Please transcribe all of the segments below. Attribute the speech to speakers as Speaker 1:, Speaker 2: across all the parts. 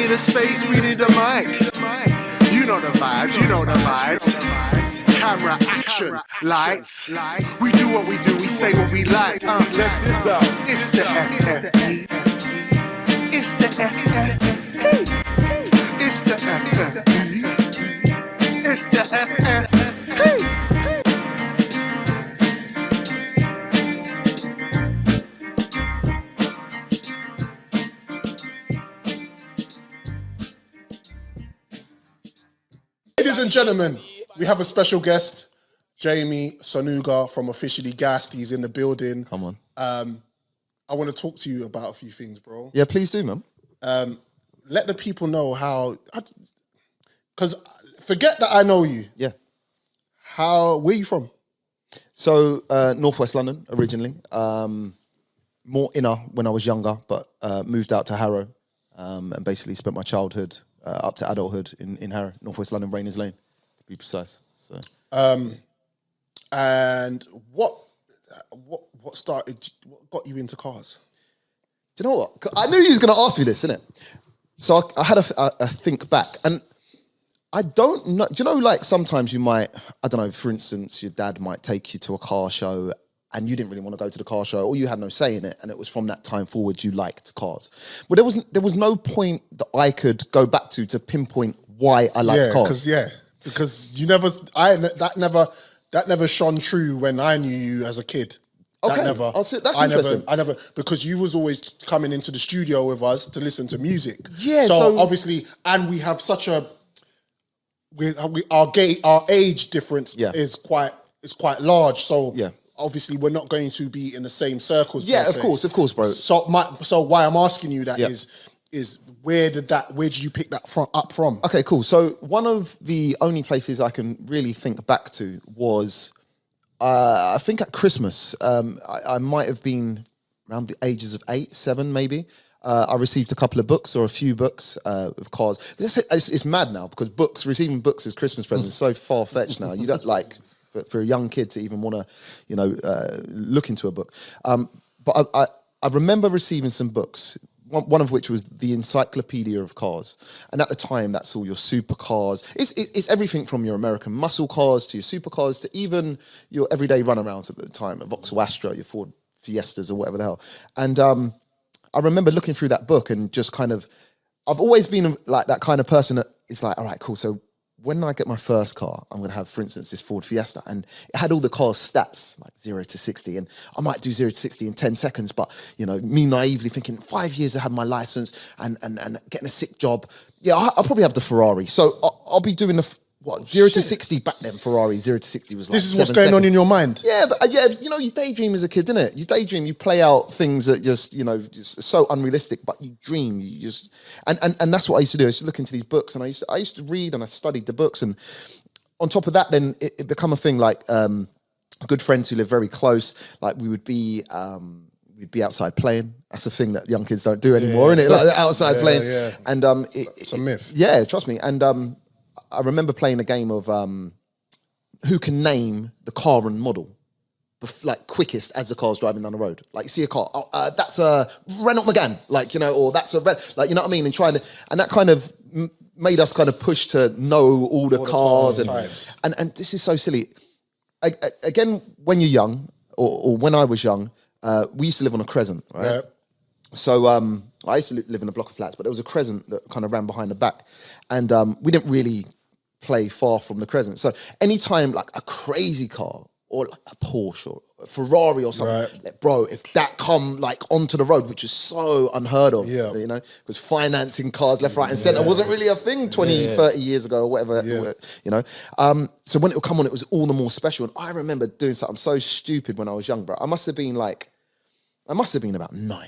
Speaker 1: need a space, we need a mic. You know the vibes, you know the vibes. Camera, action, lights. We do what we do, we say what we like. It's the FFE. It's the FFE. It's the FFE. It's the FFE.
Speaker 2: Ladies and gentlemen, we have a special guest, Jamie Sonuga from Officially Gassed. He's in the building.
Speaker 3: Come on.
Speaker 2: I want to talk to you about a few things, bro.
Speaker 3: Yeah, please do, man.
Speaker 2: Let the people know how, because forget that I know you.
Speaker 3: Yeah.
Speaker 2: Where are you from?
Speaker 3: So, Northwest London, originally. More inner when I was younger, but moved out to Harrow and basically spent my childhood up to adulthood in Harrow, Northwest London, Rainers Lane, to be precise. So,
Speaker 2: and what got you into cars?
Speaker 3: do you know what? I knew you was going to ask me this, innit? So I had a think back, and I don't know. Do you know, like sometimes you might, I don't know, for instance, your dad might take you to a car show and you didn't really want to go to the car show, or you had no say in it, and it was from that time forward you liked cars. But there was no point that I could go back to pinpoint why I liked cars.
Speaker 2: Because that never shone true when I knew you as a kid.
Speaker 3: Okay, that's interesting.
Speaker 2: I never, because you was always coming into the studio with us to listen to music.
Speaker 3: Yeah,
Speaker 2: so obviously, and we have such a, our age difference is quite large. So
Speaker 3: yeah.
Speaker 2: Obviously, we're not going to be in the same circles.
Speaker 3: Yeah, of course, bro.
Speaker 2: So why I'm asking you that is where did you pick that up from?
Speaker 3: Okay, cool. So one of the only places I can really think back to was, I think at Christmas, I might have been around the ages of 8, 7 maybe. I received a couple of books or a few books of cars. It's mad now because receiving books as Christmas presents is so far-fetched now. You don't like... For a young kid to even want to, look into a book. But I remember receiving some books, one of which was the Encyclopedia of Cars. And at the time, that's all your supercars. It's everything from your American muscle cars to your supercars to even your everyday runarounds at the time, a Vauxhall Astra, your Ford Fiestas or whatever the hell. And I remember looking through that book and just kind of, I've always been like that kind of person that is like, all right, cool, so when I get my first car, I'm going to have, for instance, this Ford Fiesta, and it had all the car's stats, like 0 to 60, and I might do 0 to 60 in 10 seconds, but, me naively thinking, 5 years I have my license and getting a sick job. Yeah, I'll probably have the Ferrari. So I'll be doing 0 to 60 back then, Ferrari, 0 to 60 was like
Speaker 2: This is what's going on in your mind?
Speaker 3: Yeah, but you daydream as a kid, innit? You daydream, you play out things that just so unrealistic, but you dream, you just... And that's what I used to do. I used to look into these books, and I used to read, and I studied the books, and on top of that, then it become a thing like good friends who live very close, like we'd be outside playing. That's a thing that young kids don't do anymore, innit? Like outside playing. Yeah. And
Speaker 2: it's a myth.
Speaker 3: Yeah, trust me. And I remember playing a game of who can name the car and model, like quickest as the car's driving down the road. Like you see a car, that's a Renault Megane, or that's a Red, like you know what I mean, and that kind of made us kind of push to know all the cars and this is so silly. Again, when you're young, or when I was young, we used to live on a crescent, right? Yeah. So I used to live in a block of flats, but there was a crescent that kind of ran behind the back, and we didn't really play far from the crescent. So anytime like a crazy car or like a Porsche or a Ferrari or something, like, bro, if that come like onto the road, which is so unheard of, because financing cars left, right and centre wasn't really a thing 20, 30 years ago or whatever, so when it would come on, it was all the more special. And I remember doing something so stupid when I was young, bro. I must have been about 9.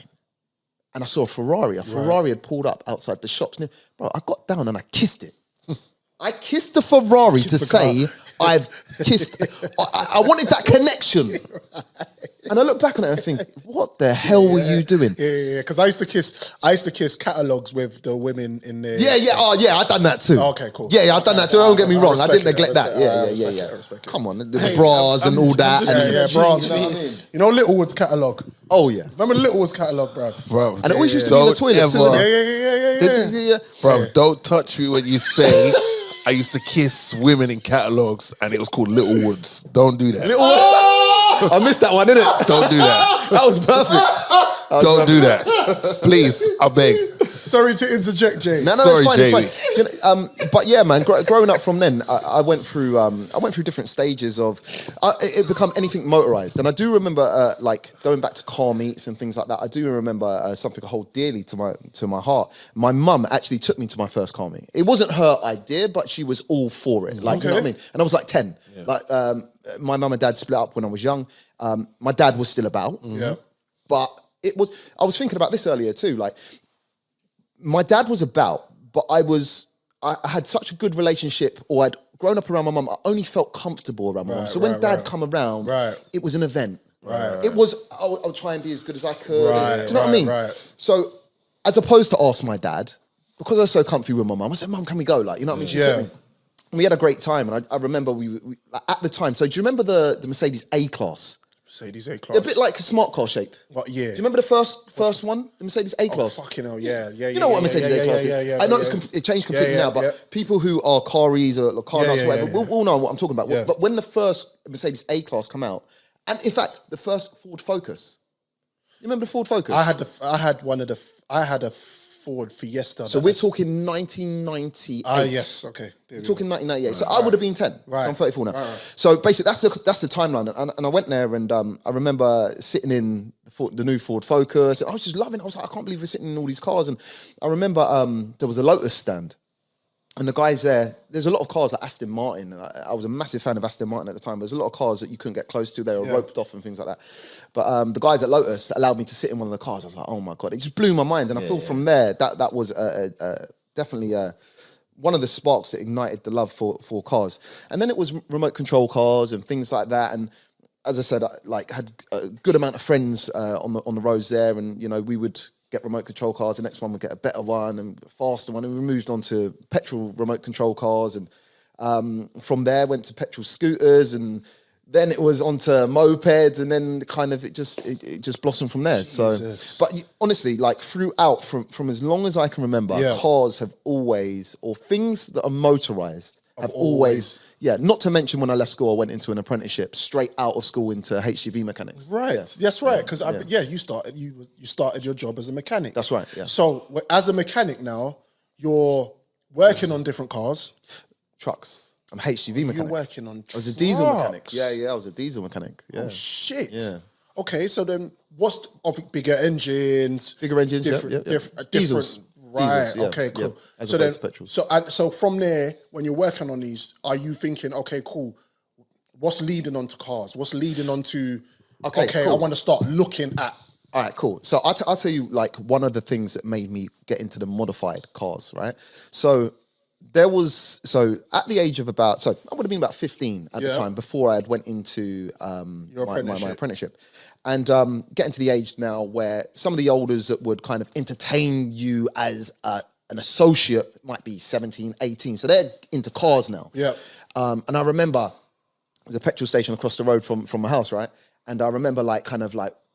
Speaker 3: And I saw a Ferrari. A Ferrari had pulled up outside the shops. Bro, I got down and I kissed it. I kissed the Ferrari to say I've kissed. I wanted that connection. And I look back on it and think, what the hell were you doing?
Speaker 2: Yeah. Because I used to kiss catalogs with the women in there.
Speaker 3: Yeah. Oh, yeah. I done that too.
Speaker 2: Okay, cool.
Speaker 3: Yeah, I've done that too. Don't get me wrong. I didn't neglect that.
Speaker 2: I
Speaker 3: Yeah.
Speaker 2: respect it.
Speaker 3: Come on, the bras and all that.
Speaker 2: Bras. You know Littlewood's catalogue?
Speaker 3: Oh yeah.
Speaker 2: Remember Littlewood's catalogue, bruv?
Speaker 4: Bro,
Speaker 3: And it always used to be in the toilet too.
Speaker 2: Yeah.
Speaker 4: bro, don't touch me when you say I used to kiss women in catalogs and it was called Little Woods. Don't do that.
Speaker 3: I missed that one, innit?
Speaker 4: Don't do that.
Speaker 3: That was perfect.
Speaker 4: Don't do that. Please, I beg.
Speaker 2: Sorry to interject, Jay.
Speaker 3: No,
Speaker 4: Sorry,
Speaker 3: it's fine.
Speaker 4: Jamie.
Speaker 3: It's fine. You know, but yeah, man, growing up from then, I went through different stages of it become anything motorized, and I do remember like going back to car meets and things like that. I do remember something I hold dearly to my heart. My mum actually took me to my first car meet. It wasn't her idea, but she was all for it. Like you know what I mean. And I was like 10. Yeah. Like my mum and dad split up when I was young. My dad was still about.
Speaker 2: Yeah.
Speaker 3: But I was thinking about this earlier too. Like my dad was about, but I had such a good relationship, or I'd grown up around my mum. I only felt comfortable around my mum. So when dad come around, it was an event. It was, I'll try and be as good as I could. Do you know what I mean? So as opposed to ask my dad, because I was so comfy with my mum, I said, Mum, can we go? Like, you know what I mean? She took me. And we had a great time. And I remember we like, at the time, so do you remember the Mercedes A-Class?
Speaker 2: Mercedes A-Class.
Speaker 3: A bit like a smart car shape.
Speaker 2: What year?
Speaker 3: Do you remember the first one? The Mercedes A-Class?
Speaker 2: Oh, fucking hell, yeah.
Speaker 3: You know what a Mercedes A-Class is?
Speaker 2: Yeah,
Speaker 3: I know it changed completely now, but people who are caries or car nuts, whatever, will know what I'm talking about. But when the first Mercedes A-Class come out, and in fact, the first Ford Focus. You remember the Ford Focus?
Speaker 2: I had a Ford Fiesta.
Speaker 3: So we're talking 1998.
Speaker 2: Yes, okay.
Speaker 3: We're talking 1998. So I would have been 10. Right. So I'm 34 now. So basically, that's the timeline. And I went there, and I remember sitting in the new Ford Focus. And I was just loving it. I was like, I can't believe we're sitting in all these cars. And I remember there was a Lotus stand. And the guys there's a lot of cars like Aston Martin. And I was a massive fan of Aston Martin at the time. There's a lot of cars that you couldn't get close to. They were roped off and things like that. But the guys at Lotus allowed me to sit in one of the cars. I was like, oh my God. It just blew my mind. And I feel from there, that was definitely one of the sparks that ignited the love for cars. And then it was remote control cars and things like that. And as I said, I had a good amount of friends on the roads there. And, you know, we would get remote control cars. The next one would get a better one and a faster one. And we moved on to petrol remote control cars. And from there went to petrol scooters, and then it was onto mopeds, and then kind of it just blossomed from there. Jesus. So, but honestly, like throughout from as long as I can remember, cars have always, or things that are motorized have always, not to mention when I left school, I went into an apprenticeship straight out of school into HGV mechanics.
Speaker 2: Right, that's right. Because you started your job as a mechanic.
Speaker 3: That's right. Yeah.
Speaker 2: So as a mechanic now, you're working on different cars,
Speaker 3: trucks. I'm HGV mechanic.
Speaker 2: You're working on trucks.
Speaker 3: I was a diesel mechanic. Yeah, I was a diesel mechanic. Yeah.
Speaker 2: Oh shit.
Speaker 3: Yeah.
Speaker 2: Okay, so then what's bigger engines?
Speaker 3: Different diesels.
Speaker 2: Right.
Speaker 3: Diesels,
Speaker 2: okay. Cool.
Speaker 3: Yeah, as opposed to petrol.
Speaker 2: So from there, when you're working on these, are you thinking, okay, cool, what's leading on to cars? What's leading on to? Okay, cool. I want to start looking at.
Speaker 3: All right, cool. So I'll tell you like one of the things that made me get into the modified cars, right? So at the age of I would have been about 15 at the time before I had went into my apprenticeship. And getting to the age now where some of the elders that would kind of entertain you as an associate might be 17, 18. So they're into cars now.
Speaker 2: Yeah.
Speaker 3: And I remember there's a petrol station across the road from my house, right? And I remember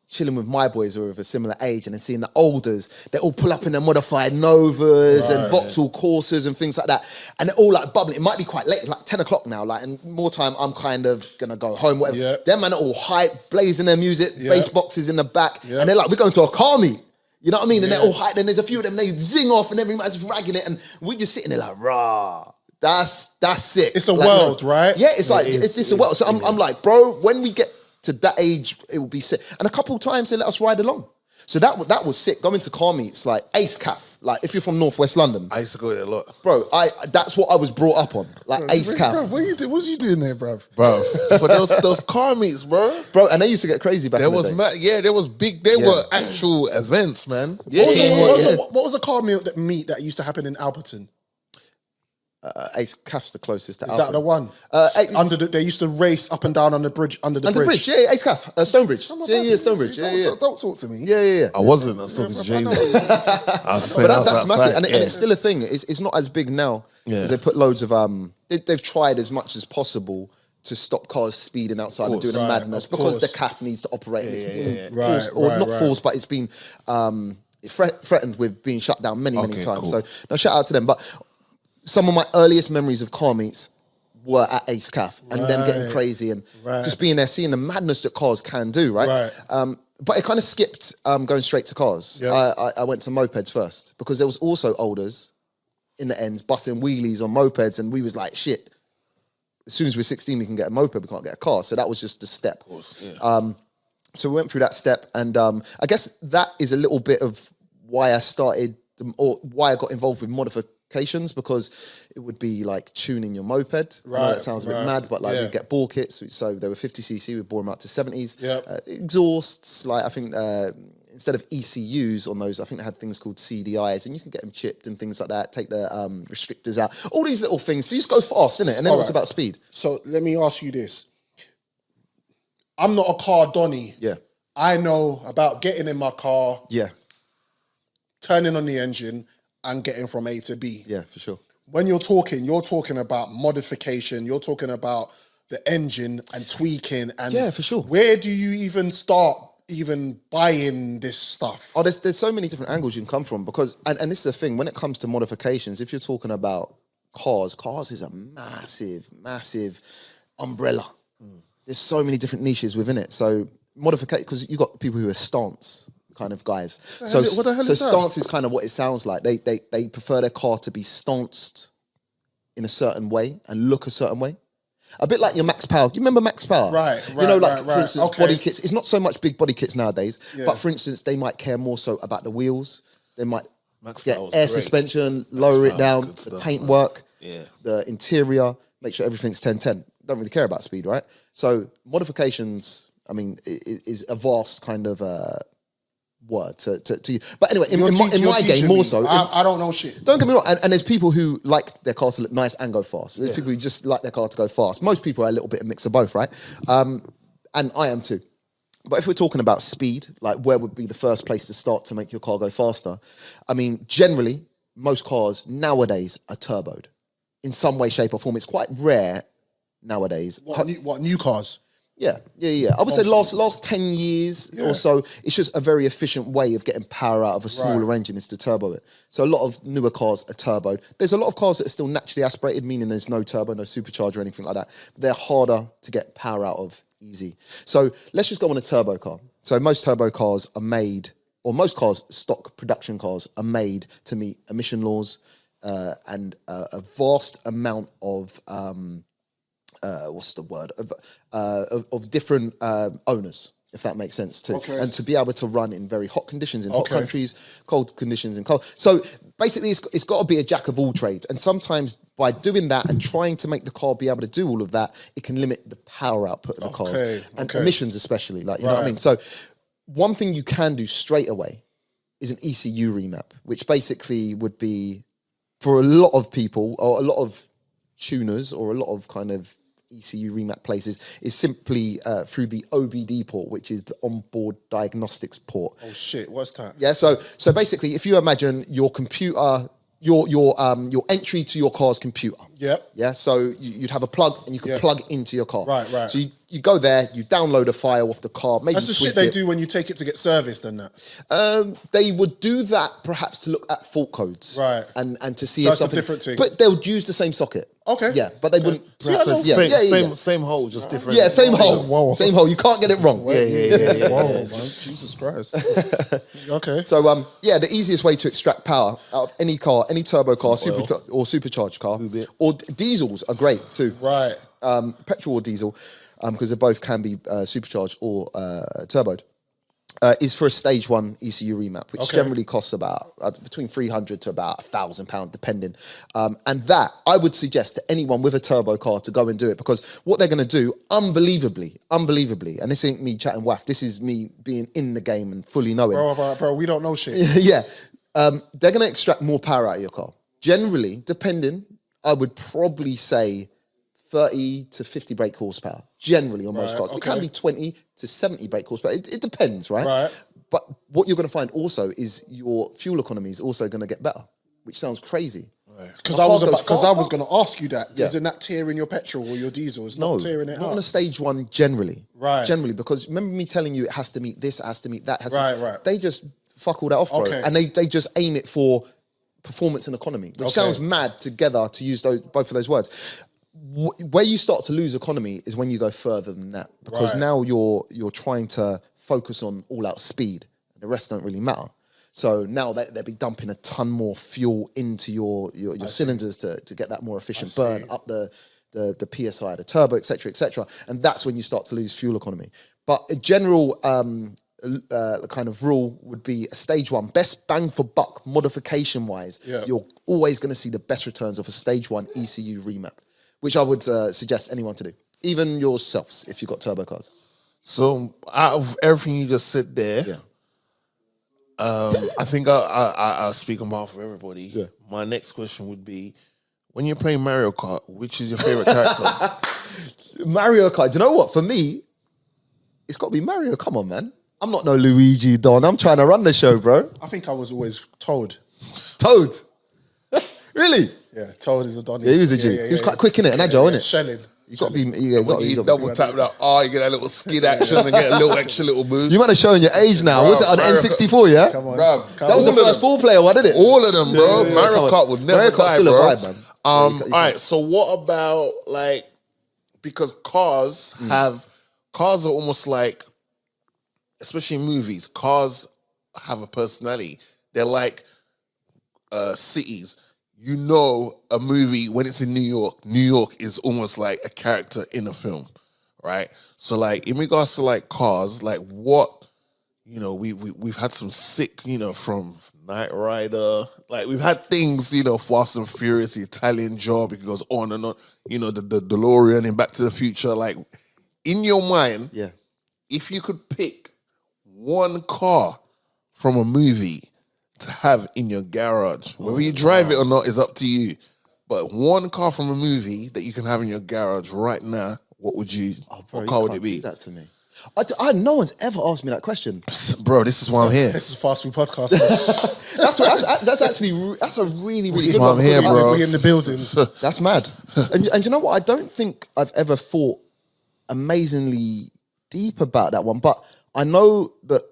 Speaker 3: chilling with my boys who are of a similar age, and then seeing the olders, they all pull up in their modified Novas and Vauxhall Corsas and things like that. And they're all like bubbling. It might be quite late, like 10 o'clock now, and more time I'm kind of gonna go home, whatever. Yeah. Them man are all hype, blazing their music, bass boxes in the back. Yeah. And they're like, we're going to a car meet. You know what I mean? And they're all hyped, and there's a few of them, they zing off and everybody's ragging it, and we're just sitting there like, rah. That's sick.
Speaker 2: It's a world, right?
Speaker 3: Yeah, it's a world. So I'm like, bro, when we get to that age, it will be sick. And a couple of times they let us ride along. So that was sick. Going to car meets, like Ace Caf. Like if you're from Northwest London.
Speaker 4: I used to go there a lot.
Speaker 3: Bro, that's what I was brought up on. Like Ace Caf.
Speaker 2: Bro, what was you doing there, bro?
Speaker 4: Bro, but those car meets, bro.
Speaker 3: Bro, and they used to get crazy back in the day.
Speaker 4: There was big, they were actual events, man.
Speaker 2: What was a car meet that used to happen in Alberton?
Speaker 3: Ace Calf's the closest to
Speaker 2: Is that the one? They used to race up and down on the bridge, under the bridge.
Speaker 3: Yeah, Ace Calf, Stonebridge. Stonebridge.
Speaker 2: Don't talk to me.
Speaker 3: Yeah.
Speaker 4: I wasn't. I was talking to Jamie.
Speaker 3: But that's massive, and it's still a thing. It's not as big now because they put loads of they've tried as much as possible to stop cars speeding outside and doing a madness because the CAF needs to operate. Not forced, but it's been threatened with being shut down many times. Cool. So no, shout out to them. But some of my earliest memories of car meets were at Ace Calf and them getting crazy and just being there, seeing the madness that cars can do, right? But it kind of skipped going straight to cars. Yeah. I went to mopeds first because there was also olders in the ends busting wheelies on mopeds, and we was like, shit, as soon as we're 16, we can get a moped, we can't get a car. So that was just the step. Of course, yeah. So we went through that step, and I guess that is a little bit of why I started, or why I got involved with modifications, because it would be like tuning your moped. I know that sounds a bit mad, but like we'd get bore kits. So they were 50cc, we'd bore them out to 70s. Exhausts, like I think instead of ECUs on those, I think they had things called CDIs, and you can get them chipped and things like that, take the restrictors out. All these little things to just go fast, innit? And then it's about speed.
Speaker 2: So let me ask you this. I'm not a car Donny.
Speaker 3: Yeah.
Speaker 2: I know about getting in my car, turning on the engine and getting from A to B.
Speaker 3: Yeah, for sure.
Speaker 2: When you're talking about modification, you're talking about the engine and tweaking. And
Speaker 3: yeah, for sure.
Speaker 2: Where do you even start buying this stuff?
Speaker 3: Oh, there's so many different angles you can come from, because, and this is the thing, when it comes to modifications, if you're talking about cars is a massive umbrella. There's so many different niches within it. So modification, because you got people who are stance kind of guys. So stance is kind of what it sounds like. They prefer their car to be stanced in a certain way and look a certain way. A bit like your Max Power. You remember Max Power?
Speaker 2: Right.
Speaker 3: You know, like, for instance, body kits. It's not so much big body kits nowadays, but for instance, they might care more so about the wheels. They might get air suspension, lower it down, the paintwork, the interior, make sure everything's 10-10. Don't really care about speed, right? So modifications, I mean, is a vast kind of word to you. But anyway, in my game, more so.
Speaker 2: I don't know shit.
Speaker 3: Don't get me wrong. And there's people who like their car to look nice and go fast. There's people who just like their car to go fast. Most people are a little bit of mix of both, right? And I am too. But if we're talking about speed, like where would be the first place to start to make your car go faster? I mean, generally, most cars nowadays are turboed in some way, shape or form. It's quite rare nowadays.
Speaker 2: What new cars?
Speaker 3: Yeah. I would say last 10 years or so, it's just a very efficient way of getting power out of a smaller engine is to turbo it. So a lot of newer cars are turboed. There's a lot of cars that are still naturally aspirated, meaning there's no turbo, no supercharger or anything like that. But they're harder to get power out of easy. So let's just go on a turbo car. So most turbo cars are made, or most cars, stock production cars, are made to meet emission laws and a vast amount of... of different owners, if that makes sense too. Okay. And to be able to run in very hot conditions, in hot countries, cold conditions in cold. So basically it's got to be a jack of all trades. And sometimes by doing that and trying to make the car be able to do all of that, it can limit the power output of the cars. And emissions especially, like, you know what I mean? So one thing you can do straight away is an ECU remap, which basically would be, for a lot of people, or a lot of tuners, or a lot of kind of ECU remap places, is simply through the OBD port, which is the onboard diagnostics port.
Speaker 2: Oh shit, what's that?
Speaker 3: Yeah, so basically, if you imagine your computer, your entry to your car's computer.
Speaker 2: Yep.
Speaker 3: Yeah, so you'd have a plug and you could plug into your car.
Speaker 2: Right.
Speaker 3: So you go there, you download a file off the car, maybe
Speaker 2: that's the shit they do when you take it to get serviced and
Speaker 3: that. They would do that perhaps to look at fault codes.
Speaker 2: Right.
Speaker 3: And to see
Speaker 2: so
Speaker 3: if something...
Speaker 2: a different thing.
Speaker 3: But they would use the same socket.
Speaker 2: Okay.
Speaker 3: Yeah, but they wouldn't...
Speaker 4: Same hole, just different.
Speaker 3: Yeah, same hole.
Speaker 2: Whoa.
Speaker 3: Same hole. You can't get it wrong.
Speaker 2: Yeah. Whoa, man. Jesus Christ. Okay.
Speaker 3: So, the easiest way to extract power out of any car, any turbo car, or supercharged car, or diesels are great too.
Speaker 2: Right.
Speaker 3: Petrol or diesel, because they both can be supercharged or turboed, is for a stage 1 ECU remap, which generally costs about between £300 to about £1,000, depending. And that, I would suggest to anyone with a turbo car to go and do it, because what they're going to do, unbelievably, and this ain't me chatting waff, this is me being in the game and fully knowing.
Speaker 2: Bro, we don't know shit.
Speaker 3: Yeah. They're going to extract more power out of your car. Generally, depending, I would probably say 30 to 50 brake horsepower, generally on most cars. It can be 20 to 70 brake horsepower. It depends, right?
Speaker 2: Right.
Speaker 3: But what you're going to find also is your fuel economy is also going to get better, which sounds crazy.
Speaker 2: Because I was
Speaker 3: faster?
Speaker 2: going to ask you that.
Speaker 3: Yeah.
Speaker 2: Isn't that tearing your petrol or your diesel? It's
Speaker 3: No,
Speaker 2: not tearing it
Speaker 3: not
Speaker 2: up.
Speaker 3: on a stage one generally.
Speaker 2: Right.
Speaker 3: Generally, because remember me telling you it has to meet this, it has to meet that.
Speaker 2: Right.
Speaker 3: They just fuck all that off, bro.
Speaker 2: Okay.
Speaker 3: And they just aim it for performance and economy, which sounds mad together to use both of those words. Where you start to lose economy is when you go further than that, because now you're trying to focus on all out speed. The rest don't really matter. So now they'll be dumping a ton more fuel into your cylinders to get that more efficient burn up the PSI, the turbo, etc. And that's when you start to lose fuel economy. But a general kind of rule would be a stage one, best bang for buck modification wise.
Speaker 2: Yeah.
Speaker 3: You're always going to see the best returns of a stage one ECU remap, which I would suggest anyone to do, even yourselves if you've got turbo cars.
Speaker 4: So out of everything you just said there, I think I'll speak on behalf of everybody.
Speaker 3: Yeah.
Speaker 4: My next question would be, when you're playing Mario Kart, which is your favorite character?
Speaker 3: Mario Kart, do you know what? For me, it's got to be Mario. Come on, man. I'm not no Luigi, Don. I'm trying to run the show, bro.
Speaker 2: I think I was always Toad.
Speaker 3: Toad. Really?
Speaker 2: Yeah, Toad is a Donny.
Speaker 3: Yeah, he was a G. He was quite quick in it, and agile, innit?
Speaker 2: Shelling.
Speaker 3: You got to be. You got
Speaker 4: When you
Speaker 3: to
Speaker 4: double tap that you get that little skid action and get a little extra little boost.
Speaker 3: You might have shown your age now.
Speaker 4: Bro,
Speaker 3: Was it on
Speaker 4: Mario
Speaker 3: N64? Yeah.
Speaker 2: Come on.
Speaker 4: Bruv,
Speaker 3: That was the
Speaker 4: all of
Speaker 3: first
Speaker 4: them.
Speaker 3: 4-player one, didn't it?
Speaker 4: All of them, bro.
Speaker 3: Yeah,
Speaker 4: Mario
Speaker 3: come on.
Speaker 4: Kart would never
Speaker 3: Mario Kart's
Speaker 4: die,
Speaker 3: still
Speaker 4: bro.
Speaker 3: a vibe, man.
Speaker 4: All right. So what about because cars are almost like, especially in movies, cars have a personality. They're like cities. You know, a movie when it's in New York is almost like a character in a film, right? So like in regards to like cars, like what, we've had some sick, from Knight Rider, like we've had things, Fast and Furious, the Italian Job, it goes on and on, the DeLorean in Back to the Future. Like in your mind, if you could pick one car from a movie to have in your garage, whether you drive it or not is up to you, but one car from a movie that you can have in your garage right now, what car would it be?
Speaker 3: Do that to me. No one's ever asked me that question.
Speaker 4: Bro, this is why I'm here.
Speaker 2: This is Fast Food Podcast.
Speaker 3: That's a really
Speaker 4: This is
Speaker 3: good
Speaker 4: why
Speaker 3: one.
Speaker 4: I'm here, bro.
Speaker 2: We in the building.
Speaker 3: That's mad. And you know what? I don't think I've ever thought amazingly deep about that one, but I know that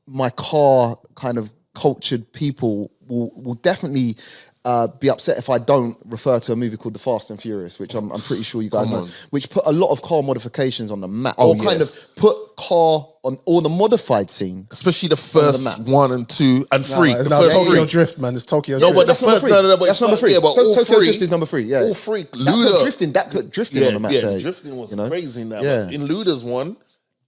Speaker 3: my car kind of cultured people will definitely be upset if I don't refer to a movie called The Fast and Furious, which I'm pretty sure you guys know, which put a lot of car modifications on the map, kind of put car on all the modified scene,
Speaker 4: especially the first 1 and 2 and 3. The first
Speaker 2: Tokyo
Speaker 4: 3.
Speaker 2: Drift, man. It's Tokyo
Speaker 4: No,
Speaker 2: Drift.
Speaker 4: but the
Speaker 3: That's number
Speaker 4: first,
Speaker 3: three.
Speaker 4: no, but
Speaker 3: That's number 3.
Speaker 4: Yeah, but all
Speaker 3: Tokyo
Speaker 4: 3.
Speaker 3: Drift is number 3. Yeah,
Speaker 4: All 3.
Speaker 3: That
Speaker 4: Luda.
Speaker 3: put drifting on the map.
Speaker 4: Yeah,
Speaker 3: there,
Speaker 4: the drifting was
Speaker 3: you know?
Speaker 4: crazy in that.
Speaker 3: Yeah.
Speaker 4: But in Luda's one,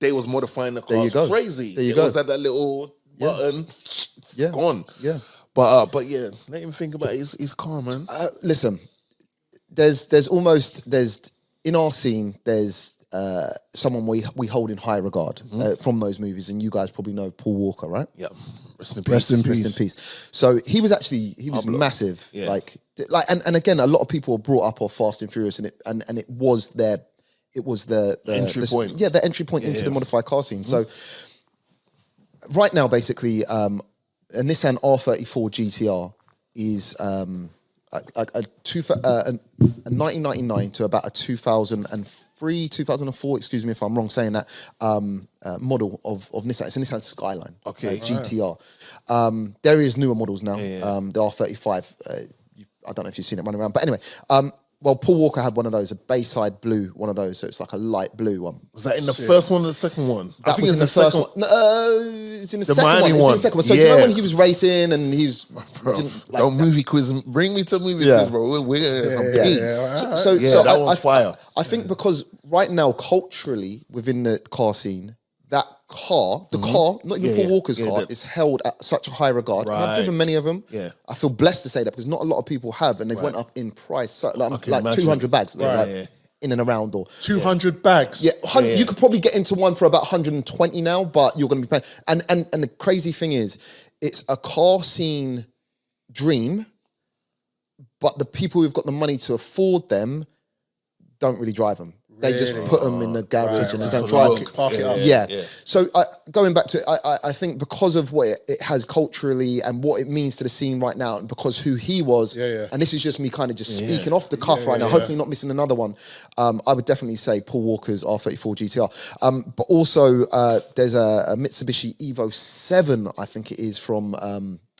Speaker 4: they was modifying the
Speaker 3: There you
Speaker 4: cars
Speaker 3: go.
Speaker 4: crazy.
Speaker 3: There you
Speaker 4: it
Speaker 3: go.
Speaker 4: was that little button, it's
Speaker 3: Yeah.
Speaker 4: gone.
Speaker 3: Yeah.
Speaker 4: But yeah, let him think about his car, man.
Speaker 3: Listen, there's in our scene, there's someone we hold in high regard from those movies, and you guys probably know Paul Walker, right?
Speaker 4: Yeah. Rest in peace.
Speaker 2: Rest in peace.
Speaker 3: Rest in peace. So he was massive.
Speaker 4: Yeah.
Speaker 3: Like and again, a lot of people were brought up off Fast and Furious, and it was the
Speaker 4: Entry point.
Speaker 3: Yeah, the entry point into the modified car scene. So right now, basically, a Nissan R34 GTR is a 1999 to about a 2003, 2004, excuse me if I'm wrong saying that, model of Nissan. It's a Nissan Skyline,
Speaker 4: Okay.
Speaker 3: GTR. There is newer models now, the R35. I don't know if you've seen it running around, but anyway, well, Paul Walker had one of those, a Bayside blue, one of those, so it's like a light blue one.
Speaker 4: Was that in the first one or the second one?
Speaker 3: That was in the first one. No, it's in the second
Speaker 4: Miami
Speaker 3: one. It's in
Speaker 4: one.
Speaker 3: the second one. So do you know when he was racing and he was...
Speaker 4: Bro, don't movie quiz. Bring me to movie quiz, bro. We're some peak.
Speaker 3: So
Speaker 4: that one's fire.
Speaker 3: I think because right now, culturally, within the car scene, that car, the car, not even Paul Walker's car, is held at such a high regard. And I've
Speaker 4: Right.
Speaker 3: driven many of them.
Speaker 4: Yeah.
Speaker 3: I feel blessed to say that because not a lot of people have, and they've went up in price. So, like
Speaker 4: imagine.
Speaker 3: 200 bags, like,
Speaker 4: Yeah.
Speaker 3: in and around, or
Speaker 2: 200 bags.
Speaker 3: yeah, you could probably get into one for about 120 now, but you're going to be paying. And the crazy thing is, it's a car scene dream, but the people who've got the money to afford them don't really drive them. They just put them in the garage and they don't drive them.
Speaker 2: Park it up.
Speaker 3: Yeah. So going back to it, I think because of what it has culturally and what it means to the scene right now, and because who he was, and this is just me kind of just speaking off the cuff right now, hopefully not missing another one, I would definitely say Paul Walker's R34 GTR. But also there's a Mitsubishi Evo 7, I think it is, from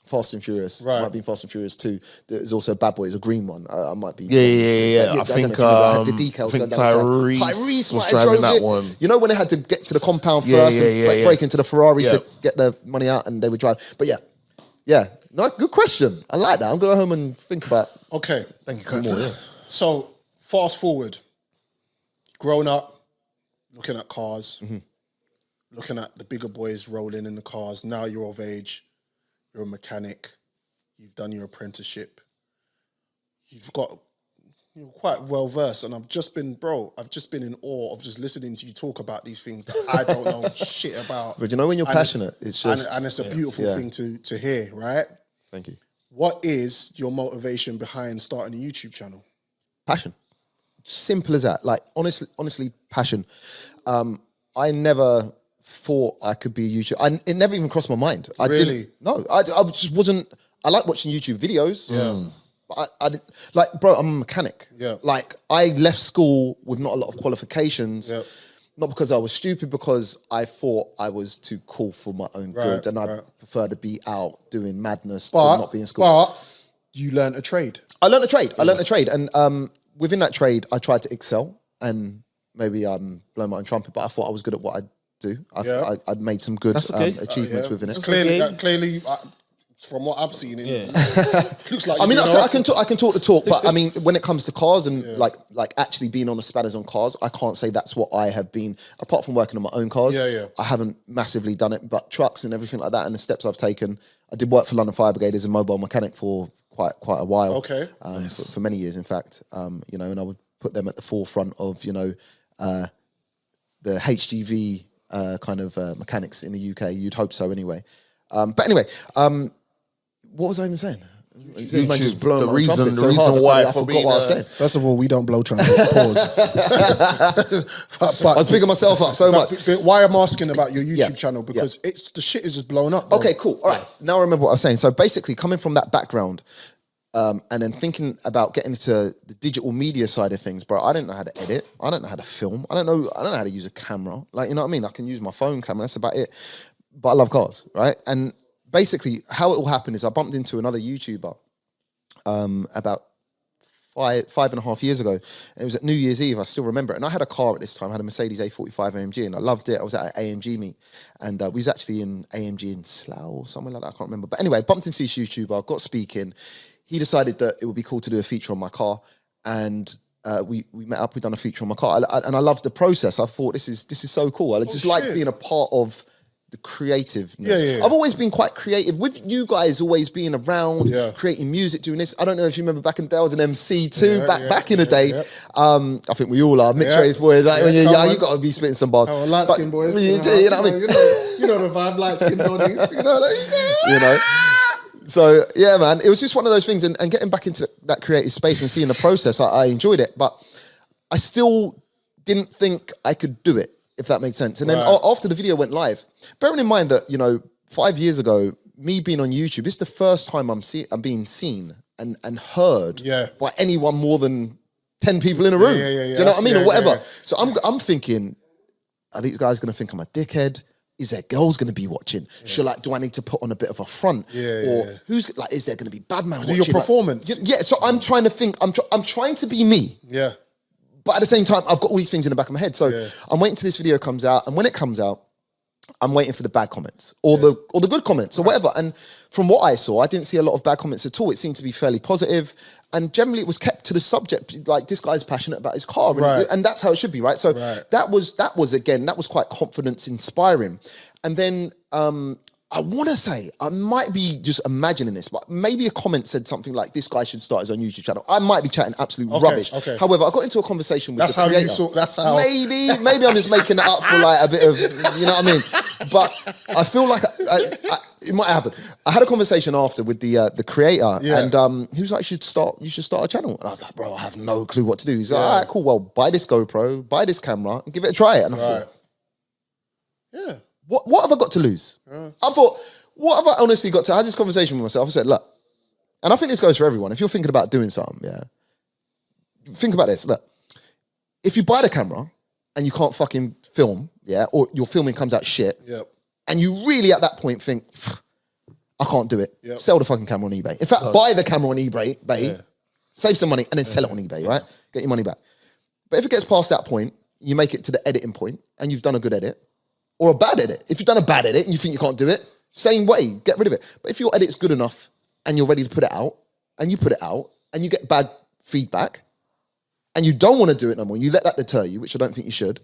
Speaker 3: Fast and Furious. It might be Fast and Furious 2. There's also a bad boy, it's a green one. I might be.
Speaker 4: Yeah. I think Tyrese was driving that one.
Speaker 3: You know when they had to get to the compound first and break into the Ferrari to get the money out and they would drive. But yeah. No, good question. I like that. I'm going to go home and think about it.
Speaker 2: Okay.
Speaker 4: Thank you, Curtis.
Speaker 2: So fast forward. Grown up, looking at cars, looking at the bigger boys rolling in the cars. Now you're of age. You're a mechanic. You've done your apprenticeship. You're quite well versed, and I've just been in awe of just listening to you talk about these things that I don't know shit about.
Speaker 3: But you know when you're passionate, it's just...
Speaker 2: And it's a beautiful thing to hear, right?
Speaker 3: Thank you.
Speaker 2: What is your motivation behind starting a YouTube channel?
Speaker 3: Passion. Simple as that. Like, honestly, passion. I never thought I could be a YouTuber. It never even crossed my mind. I just wasn't... I like watching YouTube videos.
Speaker 2: Yeah.
Speaker 3: But I didn't... Like, bro, I'm a mechanic.
Speaker 2: Yeah.
Speaker 3: Like, I left school with not a lot of qualifications. Yeah. Not because I was stupid, because I thought I was too cool for my own good. And I prefer to be out doing madness to not be in school.
Speaker 2: But you learned a trade.
Speaker 3: I learned a trade. And within that trade, I tried to excel. And maybe I'm blowing my own trumpet, but I thought I was good at what I do. I'd made some good achievements within it.
Speaker 2: Clearly, from what I've seen, it looks like.
Speaker 3: I mean, I can talk the talk, but I mean, when it comes to cars and like actually being on the spanners on cars, I can't say that's what I have been. Apart from working on my own cars, I haven't massively done it. But trucks and everything like that, and the steps I've taken, I did work for London Fire Brigade as a mobile mechanic for quite a while.
Speaker 2: Okay,
Speaker 3: for many years, in fact. You know, and I would put them at the forefront of the HGV kind of mechanics in the UK. You'd hope so, anyway. But anyway. What was I even saying?
Speaker 4: YouTube,
Speaker 3: just blowing
Speaker 4: the reason why
Speaker 3: I forgot what I was saying.
Speaker 2: First of all, we don't blow trumpets. Pause. but
Speaker 3: I was picking myself up so much.
Speaker 2: Why I'm asking about your YouTube channel, because the shit is just blown up. Bro.
Speaker 3: Okay, cool. All right. Now I remember what I was saying. So basically, coming from that background, and then thinking about getting into the digital media side of things, bro, I didn't know how to edit. I don't know how to film. I don't know how to use a camera. Like, you know what I mean? I can use my phone camera. That's about it. But I love cars, right? And basically, how it all happened is I bumped into another YouTuber about 5.5 years ago. And it was at New Year's Eve, I still remember it. And I had a car at this time. I had a Mercedes A45 AMG, and I loved it. I was at an AMG meet, and we was actually in AMG in Slough or somewhere like that. I can't remember. But anyway, bumped into this YouTuber, got speaking. He decided that it would be cool to do a feature on my car. And we met up, we done a feature on my car. And I loved the process. I thought, this is so cool. I just like being a part of the creativeness. I've always been quite creative with you guys, always being around, creating music, doing this. I don't know if you remember back in the day, I was an MC too, back in the day. I think we all are mixed race boys. Like, when you're young, you got to be spitting some bars.
Speaker 2: Oh, light skin boys.
Speaker 3: You know what I mean?
Speaker 2: You know the vibe, light skin bodies.
Speaker 3: You know. So yeah, man, it was just one of those things, and getting back into that creative space and seeing the process, I enjoyed it, but I still didn't think I could do it, if that made sense. And then after the video went live, bearing in mind that, 5 years ago, me being on YouTube, it's the first time I'm being seen and heard by anyone more than 10 people in a room. Do you know what I mean? Or whatever. So I'm thinking, are these guys going to think I'm a dickhead? Is there girls going to be watching? Do I need to put on a bit of a front? Or who's like? Is there going to be bad man watching?
Speaker 2: Do your performance?
Speaker 3: So I'm trying to think. I'm trying to be me.
Speaker 2: Yeah.
Speaker 3: But at the same time, I've got all these things in the back of my head. So I'm waiting till this video comes out, and when it comes out, I'm waiting for the bad comments or the good comments or whatever. And from what I saw, I didn't see a lot of bad comments at all. It seemed to be fairly positive, and generally it was kept to the subject. Like, this guy's passionate about his car, and that's how it should be, right? So that was quite confidence inspiring. And then I want to say, I might be just imagining this, but maybe a comment said something like, this guy should start his own YouTube channel. I might be chatting absolute rubbish. Okay. However, I got into a conversation with the creator.
Speaker 2: That's how.
Speaker 3: Maybe I'm just making it up for like a bit of, you know what I mean? But I feel like It might happen. I had a conversation after with the creator,
Speaker 2: Yeah.
Speaker 3: and he was like, you should start a channel. And I was like, bro, I have no clue what to do. He's like, all right, cool. Well, buy this GoPro, buy this camera, and give it a try. And I thought,
Speaker 2: Yeah.
Speaker 3: what have I got to lose? I thought, what have I honestly got to? I had this conversation with myself. I said, look, and I think this goes for everyone. If you're thinking about doing something, think about this. Look, if you buy the camera and you can't fucking film, or your filming comes out shit, and you really at that point think, I can't do it, sell the fucking camera on eBay. In fact, buy the camera on eBay, save some money, and then sell it on eBay, right? Get your money back. But if it gets past that point, you make it to the editing point, and you've done a good edit, or a bad edit. If you've done a bad edit and you think you can't do it, same way, get rid of it. But if your edit's good enough and you're ready to put it out, and you put it out, and you get bad feedback, and you don't want to do it no more, you let that deter you, which I don't think you should,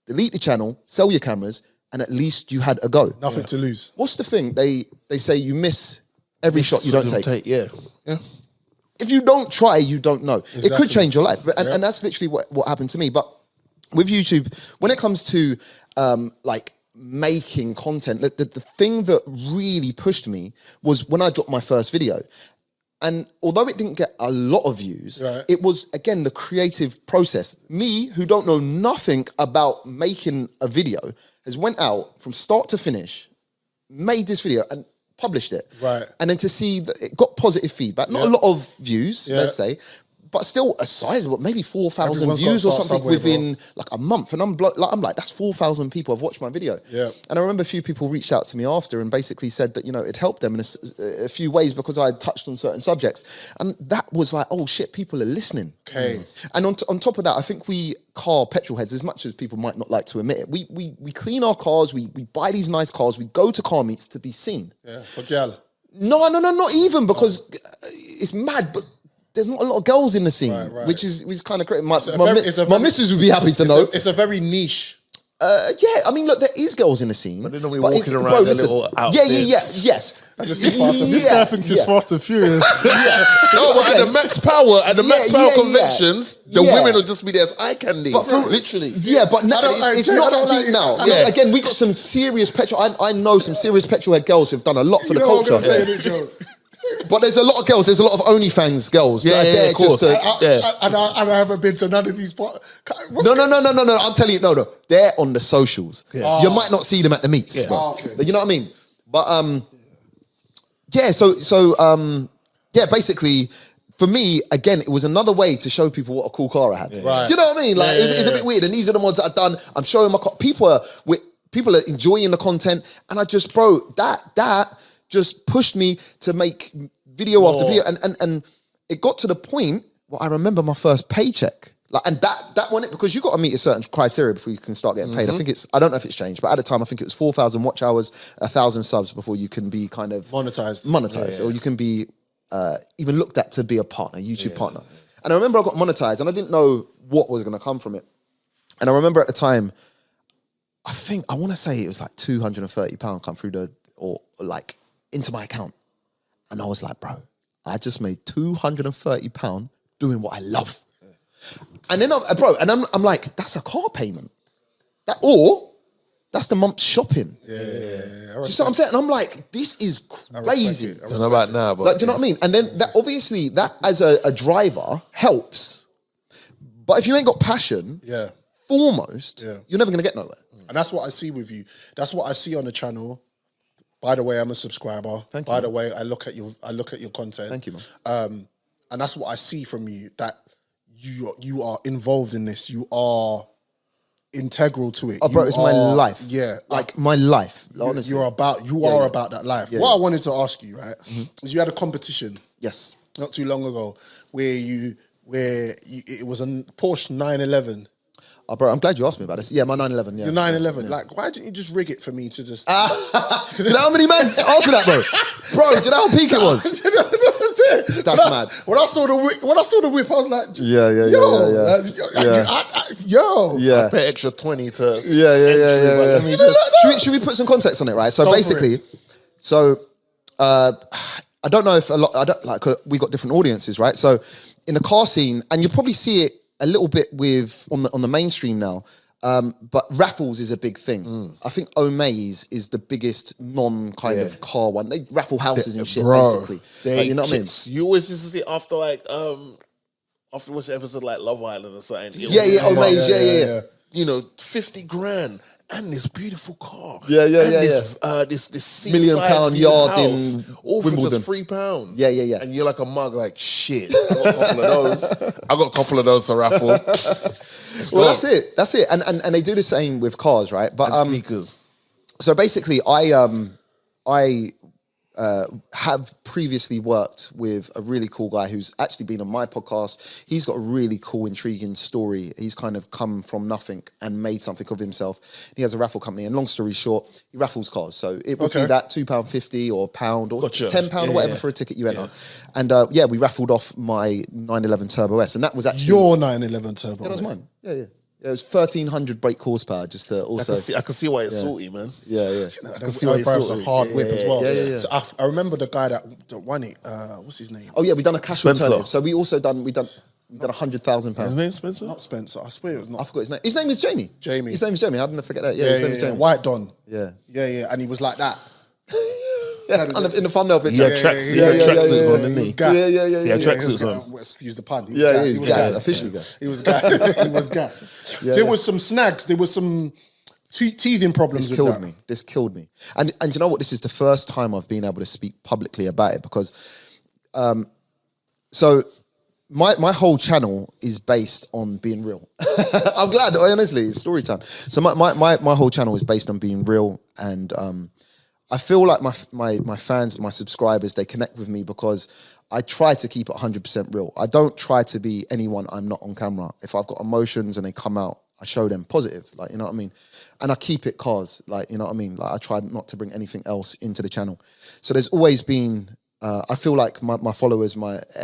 Speaker 3: delete the channel, sell your cameras, and at least you had a go.
Speaker 2: Nothing to lose.
Speaker 3: What's the thing? They say you miss every shot you don't take.
Speaker 4: Yeah.
Speaker 3: If you don't try, you don't know. It could
Speaker 2: Exactly.
Speaker 3: change your life. And that's literally what happened to me. But with YouTube, when it comes to like making content, the thing that really pushed me was when I dropped my first video. And although it didn't get a lot of views, it was, again, the creative process. Me, who don't know nothing about making a video, has went out from start to finish, made this video and published it.
Speaker 2: Right.
Speaker 3: And then to see that it got positive feedback, not a lot of views, let's say, but still a sizable, maybe 4,000
Speaker 2: Everyone's
Speaker 3: views
Speaker 2: got
Speaker 3: or
Speaker 2: to start
Speaker 3: something
Speaker 2: somewhere,
Speaker 3: within like a month. And I'm like, that's 4,000 people have watched my video.
Speaker 2: Yeah.
Speaker 3: And I remember a few people reached out to me after and basically said that, it helped them in a few ways because I had touched on certain subjects. And that was like, oh shit, people are listening.
Speaker 2: Okay.
Speaker 3: And on top of that, I think we car petrol heads, as much as people might not like to admit it, we clean our cars, we buy these nice cars, we go to car meets to be seen.
Speaker 2: Yeah, for gal.
Speaker 3: No, not even, because it's mad, but there's not a lot of girls in the scene,
Speaker 2: Right.
Speaker 3: which is kind of crazy. My
Speaker 2: very-
Speaker 3: missus would be happy to know.
Speaker 2: It's a very niche.
Speaker 3: Yeah, I mean, look, there is girls in the scene.
Speaker 4: But they're normally
Speaker 3: but
Speaker 4: walking
Speaker 3: it's-
Speaker 4: around
Speaker 3: bro,
Speaker 4: their
Speaker 3: listen,
Speaker 4: little
Speaker 3: yes.
Speaker 5: This guy thinks it's Fast and Furious.
Speaker 4: No, but at the Max Power, conventions, the
Speaker 3: Yeah.
Speaker 4: women will just be there as eye candy.
Speaker 3: But for,
Speaker 4: literally.
Speaker 3: Yeah, but now it's not that deep now.
Speaker 4: Yeah.
Speaker 3: Again, we got some serious petrol. I know some serious petrol head girls who've done a lot for the culture. But there's a lot of girls. There's a lot of OnlyFans girls.
Speaker 4: Yeah,
Speaker 3: that are there
Speaker 4: of course.
Speaker 3: just to-
Speaker 2: And I haven't been to none of these.
Speaker 3: No. I'm telling you, no. They're on the socials.
Speaker 4: Yeah.
Speaker 3: You might not see them at the meets, bro.
Speaker 2: Oh, okay.
Speaker 3: You know what I mean? But basically, for me, again, it was another way to show people what a cool car I had.
Speaker 2: Right.
Speaker 3: Do you know what I mean? Like, it's a bit weird. And these are the ones that I've done. I'm showing my car. People are enjoying the content, and I just, bro, that just pushed me to make video after video, and it got to the point where I remember my first paycheck. Like, and that one, because you got to meet a certain criteria before you can start getting paid. I don't know if it's changed, but at the time I think it was 4,000 watch hours, 1,000 subs before you can be kind of monetized, or you can be even looked at to be a partner, YouTube partner. And I remember I got monetized, and I didn't know what was going to come from it. And I remember at the time, I want to say it was like £230 come through or like into my account, and I was like, bro, I just made £230 doing what I love. And then I'm like, that's a car payment. Or that's the month's shopping.
Speaker 2: Yeah.
Speaker 3: Do you see what I'm saying? And I'm like, this is crazy.
Speaker 4: I don't know about now, but...
Speaker 3: Like, do you know what I mean? And then that obviously, that as a driver helps. But if you ain't got passion, foremost, you're never going to get nowhere.
Speaker 2: And that's what I see with you. That's what I see on the channel. By the way, I'm a subscriber.
Speaker 3: Thank you.
Speaker 2: By the way, I look at your content.
Speaker 3: Thank you, man.
Speaker 2: And that's what I see from you, that you are involved in this. You are integral to it.
Speaker 3: Oh, bro, it's my life.
Speaker 2: Yeah.
Speaker 3: Like my life, honestly.
Speaker 2: You are about that life. What I wanted to ask you, right, is you had a competition
Speaker 3: Yes.
Speaker 2: not too long ago where it was a Porsche 911.
Speaker 3: Oh, bro, I'm glad you asked me about this. Yeah, my 911,
Speaker 2: Your 911. Like, why didn't you just rig it for me to just...
Speaker 3: Do you know how many men asked me that, bro? Bro, do you know how peak it was? That's mad.
Speaker 2: When I saw the whip, I was like,
Speaker 3: Yeah.
Speaker 2: yo.
Speaker 4: I pay extra 20 to...
Speaker 3: Yeah.
Speaker 4: Let me just...
Speaker 3: Should we put some context on it, right? So basically, I don't know if we got different audiences, right? So in the car scene, and you probably see it a little bit on the mainstream now, But raffles is a big thing. I think Omaze is the biggest non kind of car one. They raffle houses and shit, basically. Like, you know what I mean?
Speaker 4: You always used to see after after which episode like Love Island or something.
Speaker 3: Omaze, yeah.
Speaker 4: You know, 50 grand and this beautiful car.
Speaker 3: Yeah.
Speaker 4: This
Speaker 3: £1 million yard
Speaker 4: house,
Speaker 3: in
Speaker 4: all for
Speaker 3: Wimbledon.
Speaker 4: just £3.
Speaker 3: Yeah.
Speaker 4: And you're like a mug, like shit. I got a couple of those. I got a couple of those to raffle.
Speaker 3: Well, that's it. And they do the same with cars, right? But
Speaker 4: and sneakers.
Speaker 3: So basically, I have previously worked with a really cool guy who's actually been on my podcast. He's got a really cool, intriguing story. He's kind of come from nothing and made something of himself. He has a raffle company, and long story short, he raffles cars. So it would be that £2.50 or £1 or £10 or whatever for a ticket you enter. And we raffled off my 911 Turbo S, and that was actually
Speaker 2: Your 911 Turbo.
Speaker 3: that was mine. Yeah. It was 1,300 brake horsepower just to also...
Speaker 4: I can see why it's salty, man.
Speaker 3: Yeah.
Speaker 2: I can see why it's a hard whip as well.
Speaker 3: Yeah.
Speaker 2: So I remember the guy that won it. What's his name?
Speaker 3: Oh yeah, we done a cash
Speaker 4: Spencer.
Speaker 3: alternative. So we done £100,000.
Speaker 4: His name Spencer?
Speaker 2: Not Spencer. I swear it was not.
Speaker 3: I forgot his name. His name is Jamie.
Speaker 2: Jamie.
Speaker 3: His name is Jamie. How did I forget that? Yeah, his name is Jamie.
Speaker 2: White Don.
Speaker 3: Yeah.
Speaker 2: Yeah. And he was like that.
Speaker 3: In the thumbnail picture.
Speaker 4: He had tracksuits on, didn't he?
Speaker 3: Yeah.
Speaker 4: He had tracksuits on.
Speaker 2: Excuse the pun.
Speaker 3: He was gas. Officially gas.
Speaker 2: He was gas. He was gas. There was some snags. There was some teething problems with that.
Speaker 3: This killed me. And you know what? This is the first time I've been able to speak publicly about it because, so my whole channel is based on being real. I'm glad. Honestly, it's story time. So my whole channel is based on being real, and I feel like my fans, my subscribers, they connect with me because I try to keep it 100% real. I don't try to be anyone I'm not on camera. If I've got emotions and they come out, I show them positive, like, you know what I mean? And I keep it cars, like, you know what I mean? Like, I try not to bring anything else into the channel. So there's always been, I feel like my followers,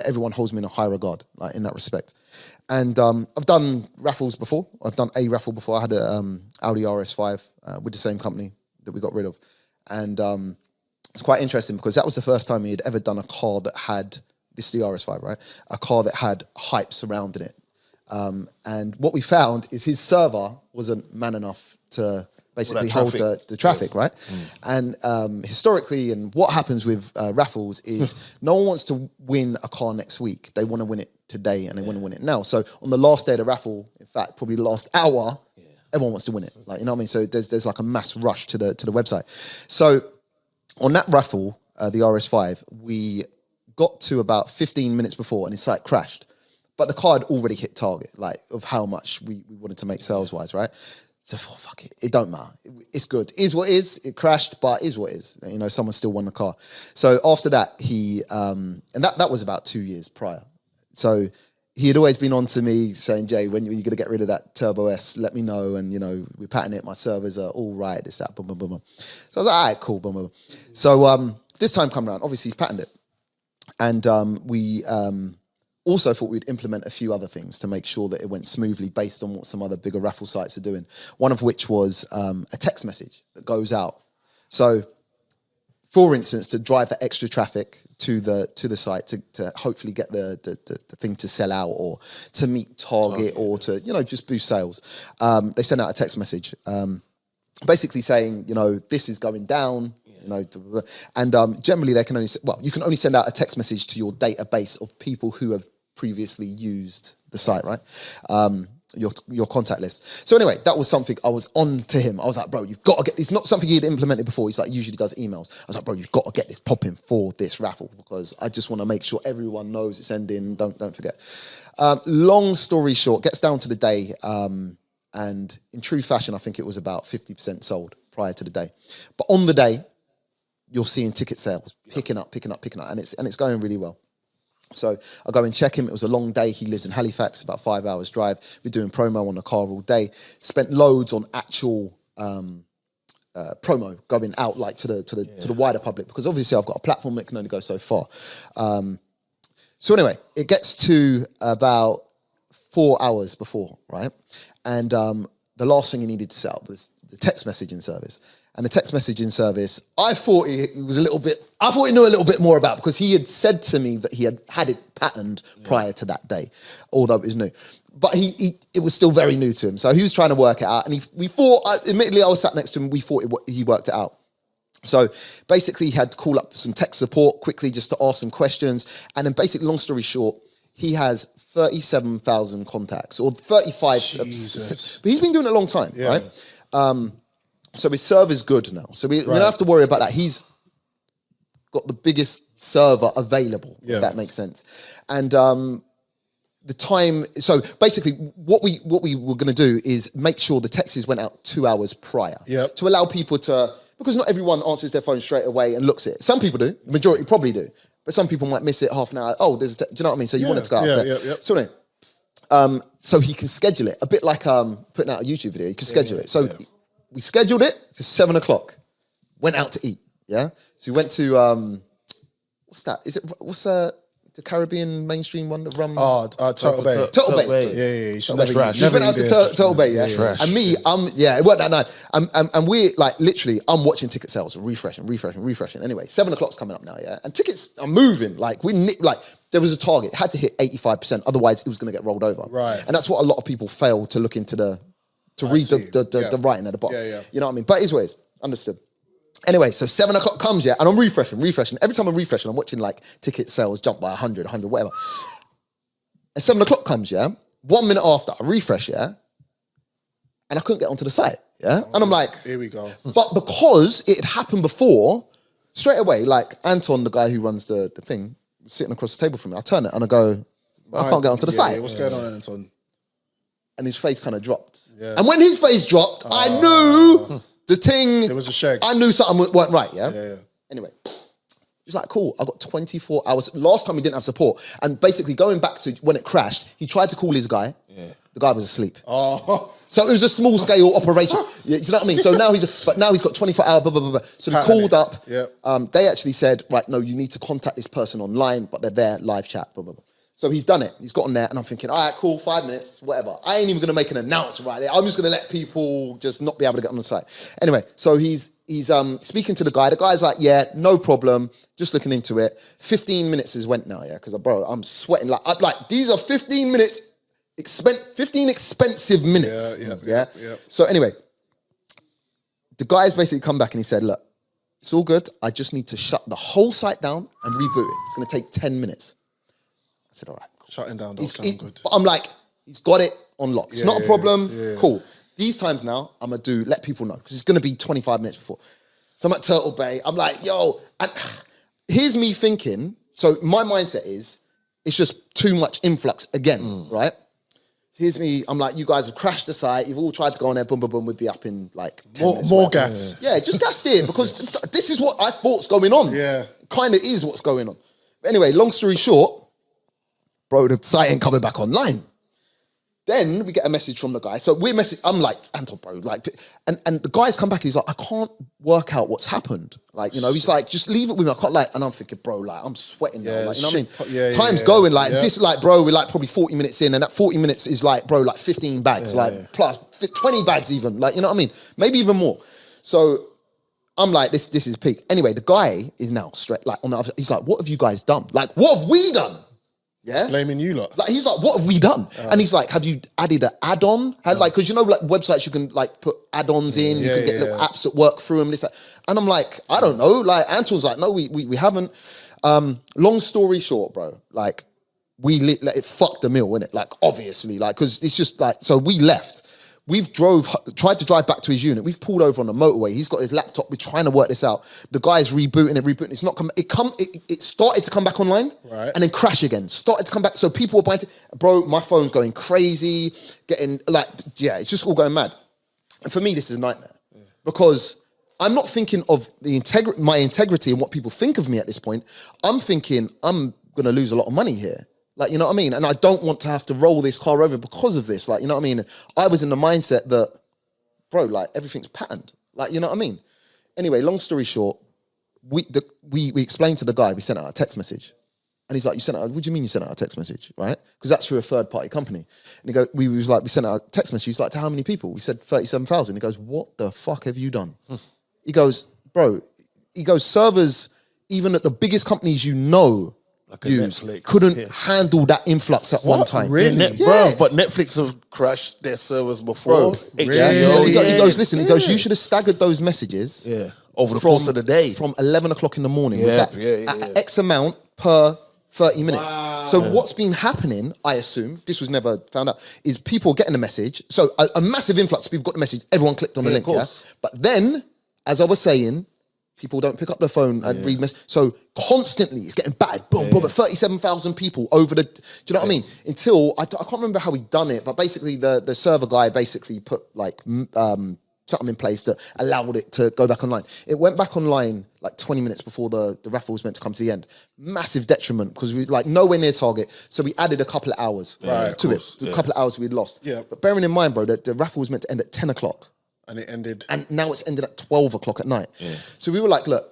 Speaker 3: everyone holds me in a high regard, like, in that respect. And I've done raffles before. I've done a raffle before. I had a Audi RS5 with the same company that we got rid of. And it's quite interesting because that was the first time he had ever done a car that had, this is the RS5, right? A car that had hype surrounding it. And what we found is his server wasn't man enough to basically hold the traffic, right? And historically, and what happens with raffles is no one wants to win a car next week. They want to win it today and they want to win it now. So on the last day of the raffle, in fact, probably the last hour, everyone wants to win it. Like, you know what I mean? So there's like a mass rush to the website. So on that raffle, the RS5, we got to about 15 minutes before and his site crashed. But the car had already hit target, like, of how much we wanted to make sales-wise, right? So, fuck it. It don't matter. It's good. It is what it is. It crashed, but it is what it is. You know, someone still won the car. So after that, he... and that was about 2 years prior. So he had always been on to me saying, Jay, when you're going to get rid of that Turbo S, let me know. And, you know, we're patting it. My servers are all right. This, that, boom, boom, boom, boom. So I was like, all right, cool, boom, boom. So this time come around, obviously he's patented it. And we also thought we'd implement a few other things to make sure that it went smoothly based on what some other bigger raffle sites are doing. One of which was a text message that goes out. So, for instance, to drive the extra traffic to the site to hopefully get the thing to sell out or to meet target or to, you know, just boost sales. They send out a text message basically saying, you know, this is going down. You know, and generally they can only, you can only send out a text message to your database of people who have previously used the site, right? Your contact list. So anyway, that was something I was on to him. I was like, bro, you've got to get, it's not something he'd implemented before. He's like, usually does emails. I was like, bro, you've got to get this popping for this raffle because I just want to make sure everyone knows it's ending. Don't forget. Long story short, gets down to the day, and in true fashion, I think it was about 50% sold prior to the day. But on the day, you're seeing ticket sales picking up, and it's going really well. So I go and check him. It was a long day. He lives in Halifax, about 5 hours drive. We're doing promo on the car all day. Spent loads on actual promo going out like to the wider public because obviously I've got a platform that can only go so far. So anyway, it gets to about 4 hours before, right? And the last thing he needed to set up was the text messaging service. and the text messaging service, I thought he knew a little bit more about, because he had said to me that he had it patterned prior to that day, although it was new. But it was still very new to him. So he was trying to work it out. And we thought, admittedly, I was sat next to him, we thought he worked it out. So basically, he had to call up some tech support quickly just to ask some questions. And then basically, long story short, he has 37,000 contacts, or 35.
Speaker 2: Jesus.
Speaker 3: But he's been doing it a long time, right? So his server's good now. So we don't have to worry about that. He's got the biggest server available, if that makes sense. And the time, so basically what we were going to do is make sure the texts went out 2 hours prior to allow people to, because not everyone answers their phone straight away and looks at it. Some people do, the majority probably do, but some people might miss it half an hour. Oh, there's do you know what I mean? So you want it to go out there. So anyway, so he can schedule it, a bit like putting out a YouTube video, you can schedule it. So we scheduled it for 7 o'clock, went out to eat, So we went to, what's that? The Caribbean mainstream one, the rum?
Speaker 2: Turtle Bay.
Speaker 3: Turtle Bay.
Speaker 2: Yeah. You should
Speaker 3: We went out to Turtle Bay, And me, it wasn't that night. And we, like, literally, I'm watching ticket sales, refreshing. Anyway, 7 o'clock's coming up now, And tickets are moving. Like, there was a target. It had to hit 85%, otherwise it was going to get rolled over.
Speaker 2: Right.
Speaker 3: And that's what a lot of people fail to look into to read the writing at the bottom. You know what I mean? But it's ways, understood. Anyway, so 7 o'clock comes, and I'm refreshing. Every time I'm refreshing, I'm watching like ticket sales jump by 100, whatever. And 7 o'clock comes, 1 minute after, I refresh, and I couldn't get onto the site, And I'm like,
Speaker 2: here we go.
Speaker 3: But because it had happened before, straight away, like Anton, the guy who runs the thing, was sitting across the table from me, I turn it and I go, I can't get onto the site.
Speaker 2: What's going on, Anton?
Speaker 3: And his face kind of dropped. And when his face dropped, I knew the thing.
Speaker 2: There was a shake.
Speaker 3: I knew something weren't right, Anyway, he was like, cool, I got 24 hours. Last time he didn't have support. And basically going back to when it crashed, he tried to call his guy. The guy was asleep. So it was a small scale operation. Do you know what I mean? So now he's got 24 hours, blah, blah, blah, blah. So we called up. They actually said, right, no, you need to contact this person online, but they're there, live chat, blah, blah, blah. So he's done it. He's got on there, and I'm thinking, all right, cool, 5 minutes, whatever. I ain't even going to make an announcement right there. I'm just going to let people just not be able to get on the site. Anyway, so he's speaking to the guy. The guy's like, yeah, no problem. Just looking into it. 15 minutes has went now, because bro, I'm sweating. Like these are 15 minutes, 15 expensive minutes. So anyway, the guy's basically come back and he said, look, it's all good. I just need to shut the whole site down and reboot it. It's going to take 10 minutes. I said, all right. Cool.
Speaker 2: Shutting down don't sound good.
Speaker 3: But I'm like, he's got it on lock. It's not a problem. Cool. These times now, I'm going to let people know, because it's going to be 25 minutes before. So I'm at Turtle Bay. I'm like, yo. And here's me thinking, so my mindset is, it's just too much influx again, right? Here's me, I'm like, you guys have crashed the site. You've all tried to go on there, boom, boom, boom. We'd be up in like 10 minutes.
Speaker 2: More gas.
Speaker 3: Yeah, just gassed it, because this is what I thought's going on. Kind of is what's going on. But anyway, long story short, bro, the site ain't coming back online. Then we get a message from the guy. So I'm like, Anton, bro, like, and the guy's come back and he's like, I can't work out what's happened. Like, he's like, just leave it with me. I can't and I'm thinking, bro, like, I'm sweating now. Like, you know what I mean? Time's going, like, this is like, bro, we're like probably 40 minutes in, and that 40 minutes is like, bro, like 15 bags, plus 20 bags even, like, you know what I mean? Maybe even more. So I'm like, this is peak. Anyway, the guy is now straight, like, on the other, he's like, what have you guys done? Like, what have we done? Yeah,
Speaker 2: blaming you lot.
Speaker 3: Like, he's like, what have we done? And he's like, have you added an add-on? Like, because like websites you can like put add-ons in, you can get little apps that work through them. This, that. And I'm like, I don't know. Like, Anton's like, no, we haven't. Long story short, bro, like, it fucked the meal, innit? Like, obviously, like, because it's just like, so we left. We've tried to drive back to his unit. We've pulled over on the motorway. He's got his laptop. We're trying to work this out. The guy's rebooting it. It's not coming. It started to come back online, and then crash again. Started to come back. So people were buying it. Bro, my phone's going crazy. Getting like, it's just all going mad. And for me, this is a nightmare because I'm not thinking of my integrity and what people think of me at this point. I'm thinking I'm gonna lose a lot of money here. Like, you know what I mean? And I don't want to have to roll this car over because of this. Like, you know what I mean? I was in the mindset that, bro, like, everything's patterned. Like, you know what I mean? Anyway, long story short, we explained to the guy, we sent out a text message. And he's like, what do you mean you sent out a text message, right? Because that's through a third-party company. And we sent out a text message. He's like, to how many people? We said 37,000. He goes, what the fuck have you done? He goes, bro, servers, even at the biggest companies
Speaker 4: a
Speaker 3: use,
Speaker 4: Netflix,
Speaker 3: couldn't handle that influx at one time.
Speaker 2: Really?
Speaker 4: Bro, but Netflix have crashed their servers before.
Speaker 2: really?
Speaker 3: He goes, listen, he goes, you should have staggered those messages.
Speaker 4: Yeah. Over the course of the day.
Speaker 3: From 11 o'clock in the morning.
Speaker 4: Yeah,
Speaker 3: with that, at X amount per 30 minutes. So what's been happening, I assume, this was never found out, is people getting the message. So a massive influx of people got the message, everyone clicked on the link, But then, as I was saying, people don't pick up their phone and read messages. So constantly, it's getting bad. Boom, boom, 37,000 people over the... Do you know what I mean? Until, I can't remember how he done it, but basically the server guy basically put like... something in place that allowed it to go back online. It went back online like 20 minutes before the raffle was meant to come to the end. Massive detriment because we like nowhere near target. So we added a couple of hours to it. A couple of hours we'd lost.
Speaker 2: Yeah.
Speaker 3: But bearing in mind, bro, that the raffle was meant to end at 10 o'clock.
Speaker 2: And it ended.
Speaker 3: And now it's ended at 12 o'clock at night. Yeah. So we were like, look,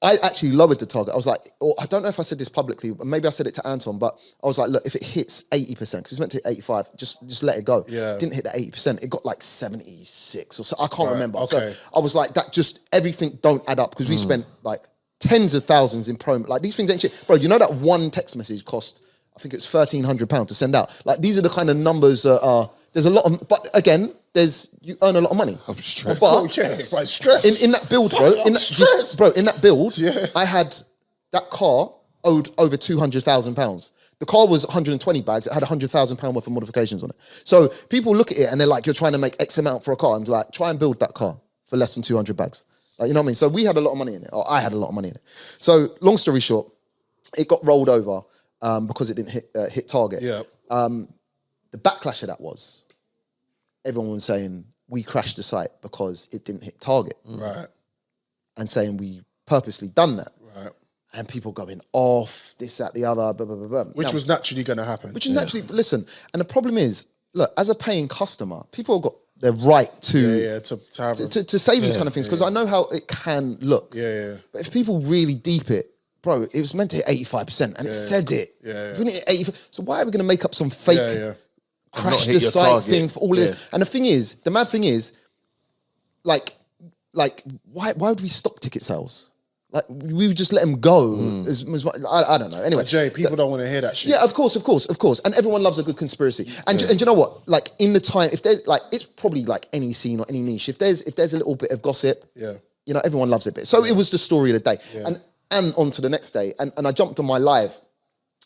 Speaker 3: I actually lowered the target. I was like, or I don't know if I said this publicly, but maybe I said it to Anton, but I was like, look, if it hits 80%, because it's meant to hit 85, just let it go.
Speaker 2: Yeah.
Speaker 3: It didn't hit the 80%. It got like 76 or so. I can't remember.
Speaker 2: Okay.
Speaker 3: So I was like, that just, everything don't add up because we spent like tens of thousands in promo. Like these things ain't shit. Bro, you know that one text message cost, I think it's £1,300 to send out. Like these are the kind of numbers that are, there's a lot of, but again, you earn a lot of money.
Speaker 4: I'm stressed.
Speaker 3: But
Speaker 2: stress.
Speaker 3: in that build, bro, in that build, I had that car owed over £200,000. The car was 120 bags. It had £100,000 worth of modifications on it. So people look at it and they're like, you're trying to make X amount for a car. I'm like, try and build that car for less than 200 bags. Like, you know what I mean? So we had a lot of money in it, or I had a lot of money in it. So long story short, it got rolled over because it didn't hit target.
Speaker 2: Yeah.
Speaker 3: The backlash of that was, everyone was saying we crashed the site because it didn't hit target.
Speaker 2: Right.
Speaker 3: And saying we purposely done that.
Speaker 2: Right.
Speaker 3: And people going off, this, that, the other, blah, blah, blah, blah.
Speaker 2: Which was naturally going to happen.
Speaker 3: Which is naturally, listen, and the problem is, look, as a paying customer, people have got their right to to say these kind of things, because I know how it can look.
Speaker 2: Yeah.
Speaker 3: But if people really deep it, bro, it was meant to hit 85% and it said it.
Speaker 2: Yeah.
Speaker 3: It hit 85, so why are we going to make up some fake crash
Speaker 4: hit
Speaker 3: the
Speaker 4: your
Speaker 3: site
Speaker 4: target.
Speaker 3: thing for all of it? And the mad thing is, like, why would we stop ticket sales? Like, we would just let them go. I don't know. Anyway.
Speaker 2: But Jay, people don't want to hear that shit.
Speaker 3: Yeah, of course. And everyone loves a good conspiracy. And do you know what? Like, in the time, if there's, like, it's probably like any scene or any niche. If there's a little bit of gossip, you know, everyone loves it. So it was the story of the day. Yeah. And on to the next day. And I jumped on my live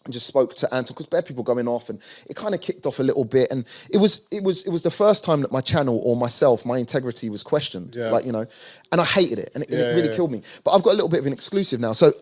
Speaker 3: and just spoke to Anton, because bare people going off, and it kind of kicked off a little bit. And it was the first time that my channel or myself, my integrity was questioned.
Speaker 2: Yeah.
Speaker 3: Like, you know, and I hated it, and it really killed me. But I've got a little bit of an exclusive now. So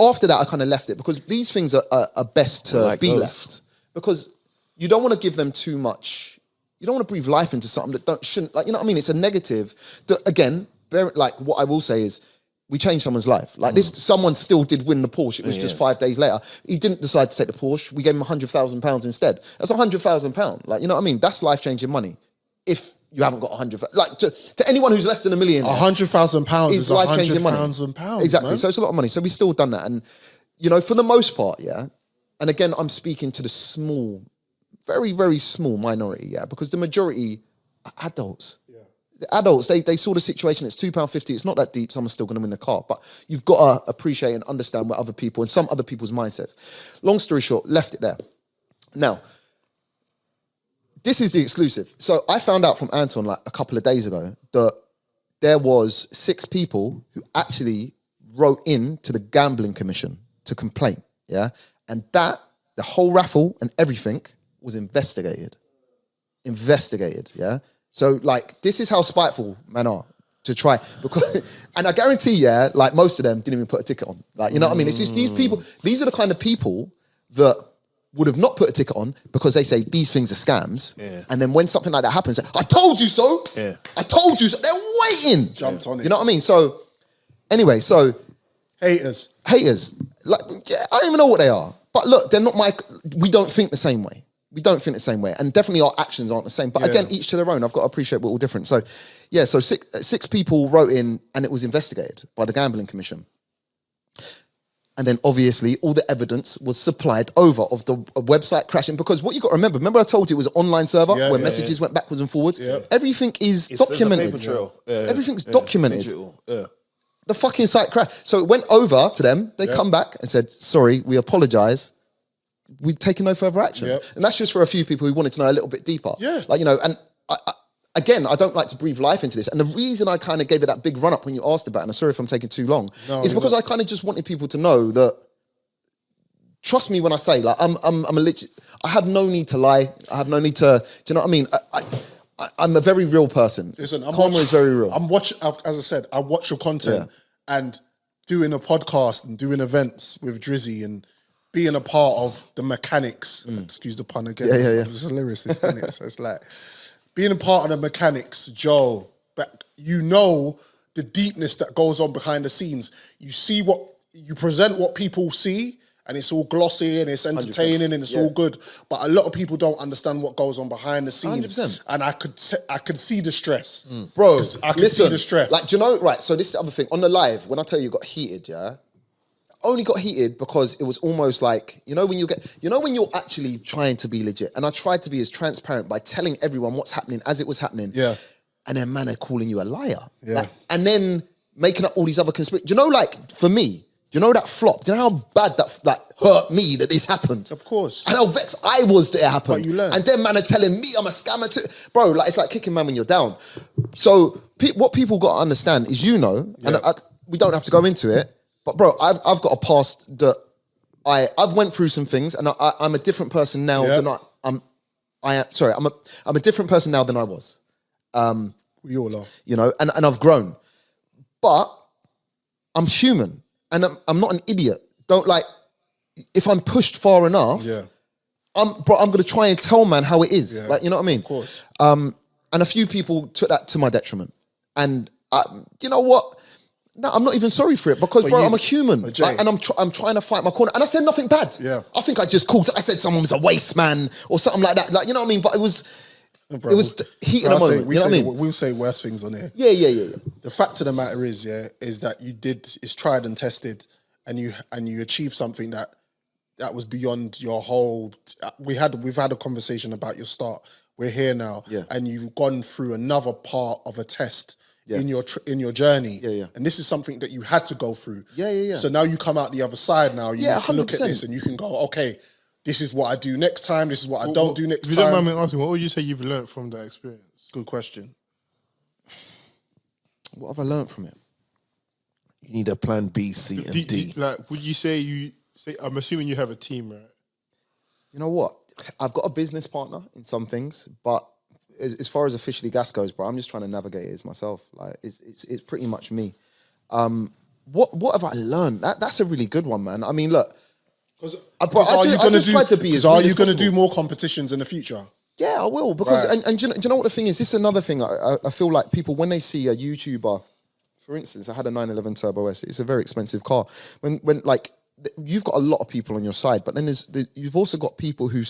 Speaker 3: after that, I kind of left it, because these things are best to be left, because you don't want to give them too much. You don't want to breathe life into something that shouldn't. Like, you know what I mean? It's a negative. That, again, like, what I will say is, we changed someone's life. Like this, someone still did win the Porsche. It was just 5 days later. He didn't decide to take the Porsche. We gave him £100,000 instead. That's £100,000. Like, you know what I mean? That's life-changing money. If you haven't got 100, like to anyone who's less than $1 million,
Speaker 2: £100,000 is
Speaker 3: life-changing money.
Speaker 2: £100,000.
Speaker 3: Exactly.
Speaker 2: Man.
Speaker 3: So it's a lot of money. So we've still done that. And, you know, for the most part, and again, I'm speaking to the small, very, very small minority, because the majority are adults. The adults, they saw the situation, it's £2.50, it's not that deep, someone's still going to win the car. But you've got to appreciate and understand what other people and some other people's mindsets. Long story short, left it there. Now, this is the exclusive. So I found out from Anton like a couple of days ago that there was 6 people who actually wrote in to the Gambling Commission to complain, And that, the whole raffle and everything was investigated. So, like, this is how spiteful men are to try. Because, and I guarantee, like, most of them didn't even put a ticket on. Like, you know what I mean? It's just these people, these are the kind of people that would have not put a ticket on because they say these things are scams. Yeah. And then when something like that happens, I told you so. Yeah. I told you so. They're waiting.
Speaker 2: Jumped on it.
Speaker 3: You know what I mean? So, anyway, so.
Speaker 2: Haters.
Speaker 3: Like, I don't even know what they are. But look, they're not we don't think the same way. We don't think the same way, and definitely our actions aren't the same. But again, each to their own. I've got to appreciate we're all different. So, so six people wrote in, and it was investigated by the Gambling Commission. And then obviously all the evidence was supplied over of the website crashing, because what you got to remember I told you it was an online server where messages went backwards and forwards. Yeah. Everything is documented.
Speaker 4: There's a paper trail.
Speaker 3: Everything's documented.
Speaker 4: Digital.
Speaker 3: The fucking site crashed. So it went over to them. They come back and said, sorry, we apologise. We've taken no further action.
Speaker 2: Yep.
Speaker 3: And that's just for a few people who wanted to know a little bit deeper.
Speaker 2: Yeah.
Speaker 3: Like, you know, and again, I don't like to breathe life into this. And the reason I kind of gave it that big run up when you asked about it, and I'm sorry if I'm taking too long, is because I kind of just wanted people to know that, trust me when I say, like, I'm a legit, I have no need to lie. I have no need to, do you know what I mean? I'm a very real person.
Speaker 2: Listen,
Speaker 3: Karma is very real.
Speaker 2: I'm watching, as I said, I watch your content and doing a podcast and doing events with Drizzy and being a part of the mechanics. Excuse the pun again.
Speaker 3: Yeah.
Speaker 2: I'm just a lyricist, isn't it? So it's like being a part of the mechanics, Joe. But you know the deepness that goes on behind the scenes. You see what you present, what people see. And it's all glossy and it's entertaining 100%. And it's all good. But a lot of people don't understand what goes on behind the scenes.
Speaker 3: 100%.
Speaker 2: And I could see the stress.
Speaker 3: Bro,
Speaker 2: I could see the stress.
Speaker 3: Like, do you know, right, so this is the other thing. On the live, when I tell you it got heated, only got heated because it was almost like, you know when you're actually trying to be legit. And I tried to be as transparent by telling everyone what's happening as it was happening.
Speaker 2: Yeah.
Speaker 3: And then man, they're calling you a liar.
Speaker 2: Yeah.
Speaker 3: Like, and then making up all these other conspiracies. Do you know, like, for me, do you know that flop? Do you know how bad that hurt me that this happened?
Speaker 2: Of course.
Speaker 3: And how vexed I was that it happened.
Speaker 2: But you learn.
Speaker 3: And then man are telling me I'm a scammer too. Bro, like, it's like kicking man when you're down. So what people got to understand is, and we don't have to go into it, but bro, I've got a past that I've went through some things, and I'm a different person now than I'm a different person now than I was.
Speaker 2: We all are.
Speaker 3: You know, and I've grown. But I'm human. And I'm not an idiot. Don't like, if I'm pushed far enough, I'm going to try and tell man how it is. Like, you know what I mean?
Speaker 2: Of course.
Speaker 3: And a few people took that to my detriment. And you know what? No, I'm not even sorry for it because, I'm a human. Like, and I'm trying to fight my corner. And I said nothing bad.
Speaker 2: Yeah.
Speaker 3: I think I said someone was a waste man or something like that. Like, you know what I mean? But it was heat in a moment. You know what I mean?
Speaker 2: We'll say worse things on here.
Speaker 3: Yeah.
Speaker 2: The fact of the matter is that it's tried and tested, and you achieved something that was beyond your whole. We've had a conversation about your start. We're here now, and you've gone through another part of a test in your journey. And this is something that you had to go through.
Speaker 3: Yeah.
Speaker 2: So now you come out the other side. Now you can look at
Speaker 3: 100%.
Speaker 2: this and you can go, okay, this is what I do next time. This is what I don't do next
Speaker 5: time. If you don't mind me asking, what would you say you've learned from that experience?
Speaker 2: Good question.
Speaker 3: What have I learned from it?
Speaker 4: You need a plan B, C, and D.
Speaker 5: Like, would you say I'm assuming you have a team, right?
Speaker 3: You know what? I've got a business partner in some things, but as far as officially gas goes, bro, I'm just trying to navigate it myself. Like, it's pretty much me. What have I learned? That's a really good one, man. I mean, look.
Speaker 2: Are you going to do more competitions in the future?
Speaker 3: Yeah, I will. Because and do you know what the thing is? This is another thing. I feel like people, when they see a YouTuber, for instance, I had a 911 Turbo S. It's a very expensive car. When like you've got a lot of people on your side, but then you've also got people who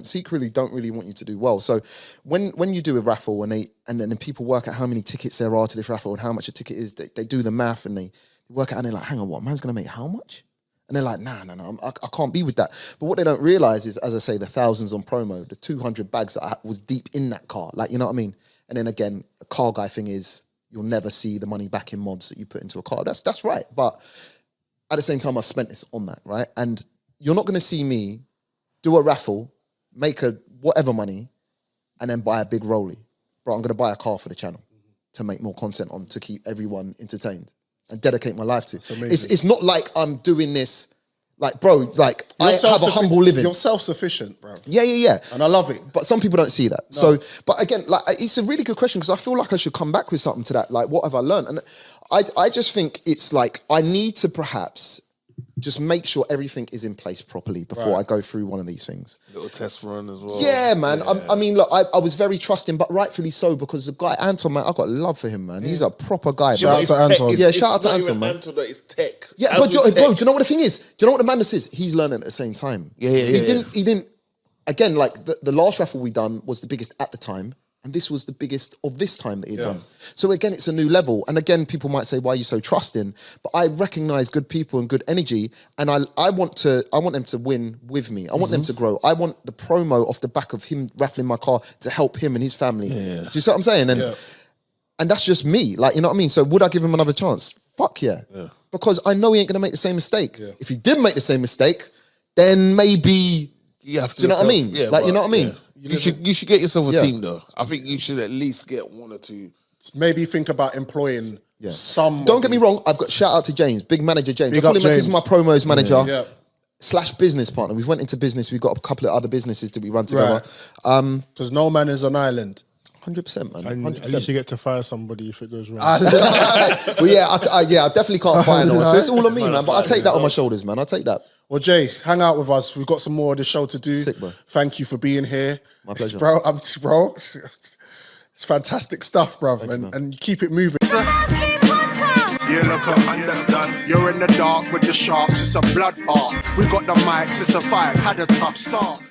Speaker 3: secretly don't really want you to do well. So when you do a raffle and then people work out how many tickets there are to this raffle and how much a ticket is, they do the math and they work out and they're like, hang on, what man's going to make how much? And they're like, nah, I can't be with that. But what they don't realise is, as I say, the thousands on promo, the 200 bags that was deep in that car. Like, you know what I mean? And then again, a car guy thing is, you'll never see the money back in mods that you put into a car. That's right. But at the same time, I've spent this on that, right? And you're not going to see me do a raffle, make a whatever money, and then buy a big rollie. Bro, I'm going to buy a car for the channel to make more content on, to keep everyone entertained and dedicate my life to. It's not like I'm doing this, like, bro, like, I have a humble living.
Speaker 2: You're self-sufficient, bro.
Speaker 3: Yeah.
Speaker 2: And I love it.
Speaker 3: But some people don't see that. No. So, but again, like, it's a really good question because I feel like I should come back with something to that. Like, what have I learned? And I just think it's like, I need to perhaps just make sure everything is in place properly before I go through one of these things.
Speaker 4: Little test run as well.
Speaker 3: Yeah, man. Yeah. I mean, look, I was very trusting, but rightfully so, because the guy, Anton, man, I got love for him, man. He's a proper guy.
Speaker 2: Shout out to Anton.
Speaker 3: Yeah, shout out to Anton, man.
Speaker 4: Anton, that is tech.
Speaker 3: Yeah, but bro, do you know what the thing is? Do you know what the madness is? He's learning at the same time.
Speaker 4: Yeah.
Speaker 3: He didn't, again, like the last raffle we done was the biggest at the time. And this was the biggest of this time that he'd done. So again, it's a new level. And again, people might say, why are you so trusting? But I recognize good people and good energy. And I want them to win with me. I want them to grow. I want the promo off the back of him raffling my car to help him and his family. Yeah. Do you see what I'm saying? And that's just me. Like, you know what I mean? So would I give him another chance? fuck yeah. Because I know he ain't gonna make the same mistake. If he did make the same mistake, then maybe
Speaker 4: You have to.
Speaker 3: do you know what I mean?
Speaker 4: Yeah,
Speaker 3: Like, you know what I mean?
Speaker 4: You should get yourself a
Speaker 3: Yeah.
Speaker 4: team though. I think you should at least get one or two.
Speaker 2: Maybe think about employing some.
Speaker 3: Don't get me wrong, I've got shout out to James, big manager James.
Speaker 2: Big
Speaker 3: I call
Speaker 2: up
Speaker 3: him because he's my
Speaker 2: James.
Speaker 3: promos manager.
Speaker 2: Yeah.
Speaker 3: / business partner. We've went into business. We've got a couple of other businesses that we run together.
Speaker 2: Because no man is an island.
Speaker 3: 100%, man.
Speaker 5: And
Speaker 3: 100%.
Speaker 5: at least you get to fire somebody if it goes wrong.
Speaker 3: Well, yeah, I definitely can't fire no one. So it's all on me, man. But I take that on my shoulders, man. I take that.
Speaker 2: Well, Jay, hang out with us. We've got some more of the show to do.
Speaker 3: Sick, bro.
Speaker 2: Thank you for being here.
Speaker 3: My pleasure.
Speaker 2: Bro, it's fantastic stuff, bro. And keep it moving. You look up, understand. You're in the dark with the sharks. It's a bloodbath. We got the mics. It's a fight. Had a tough start.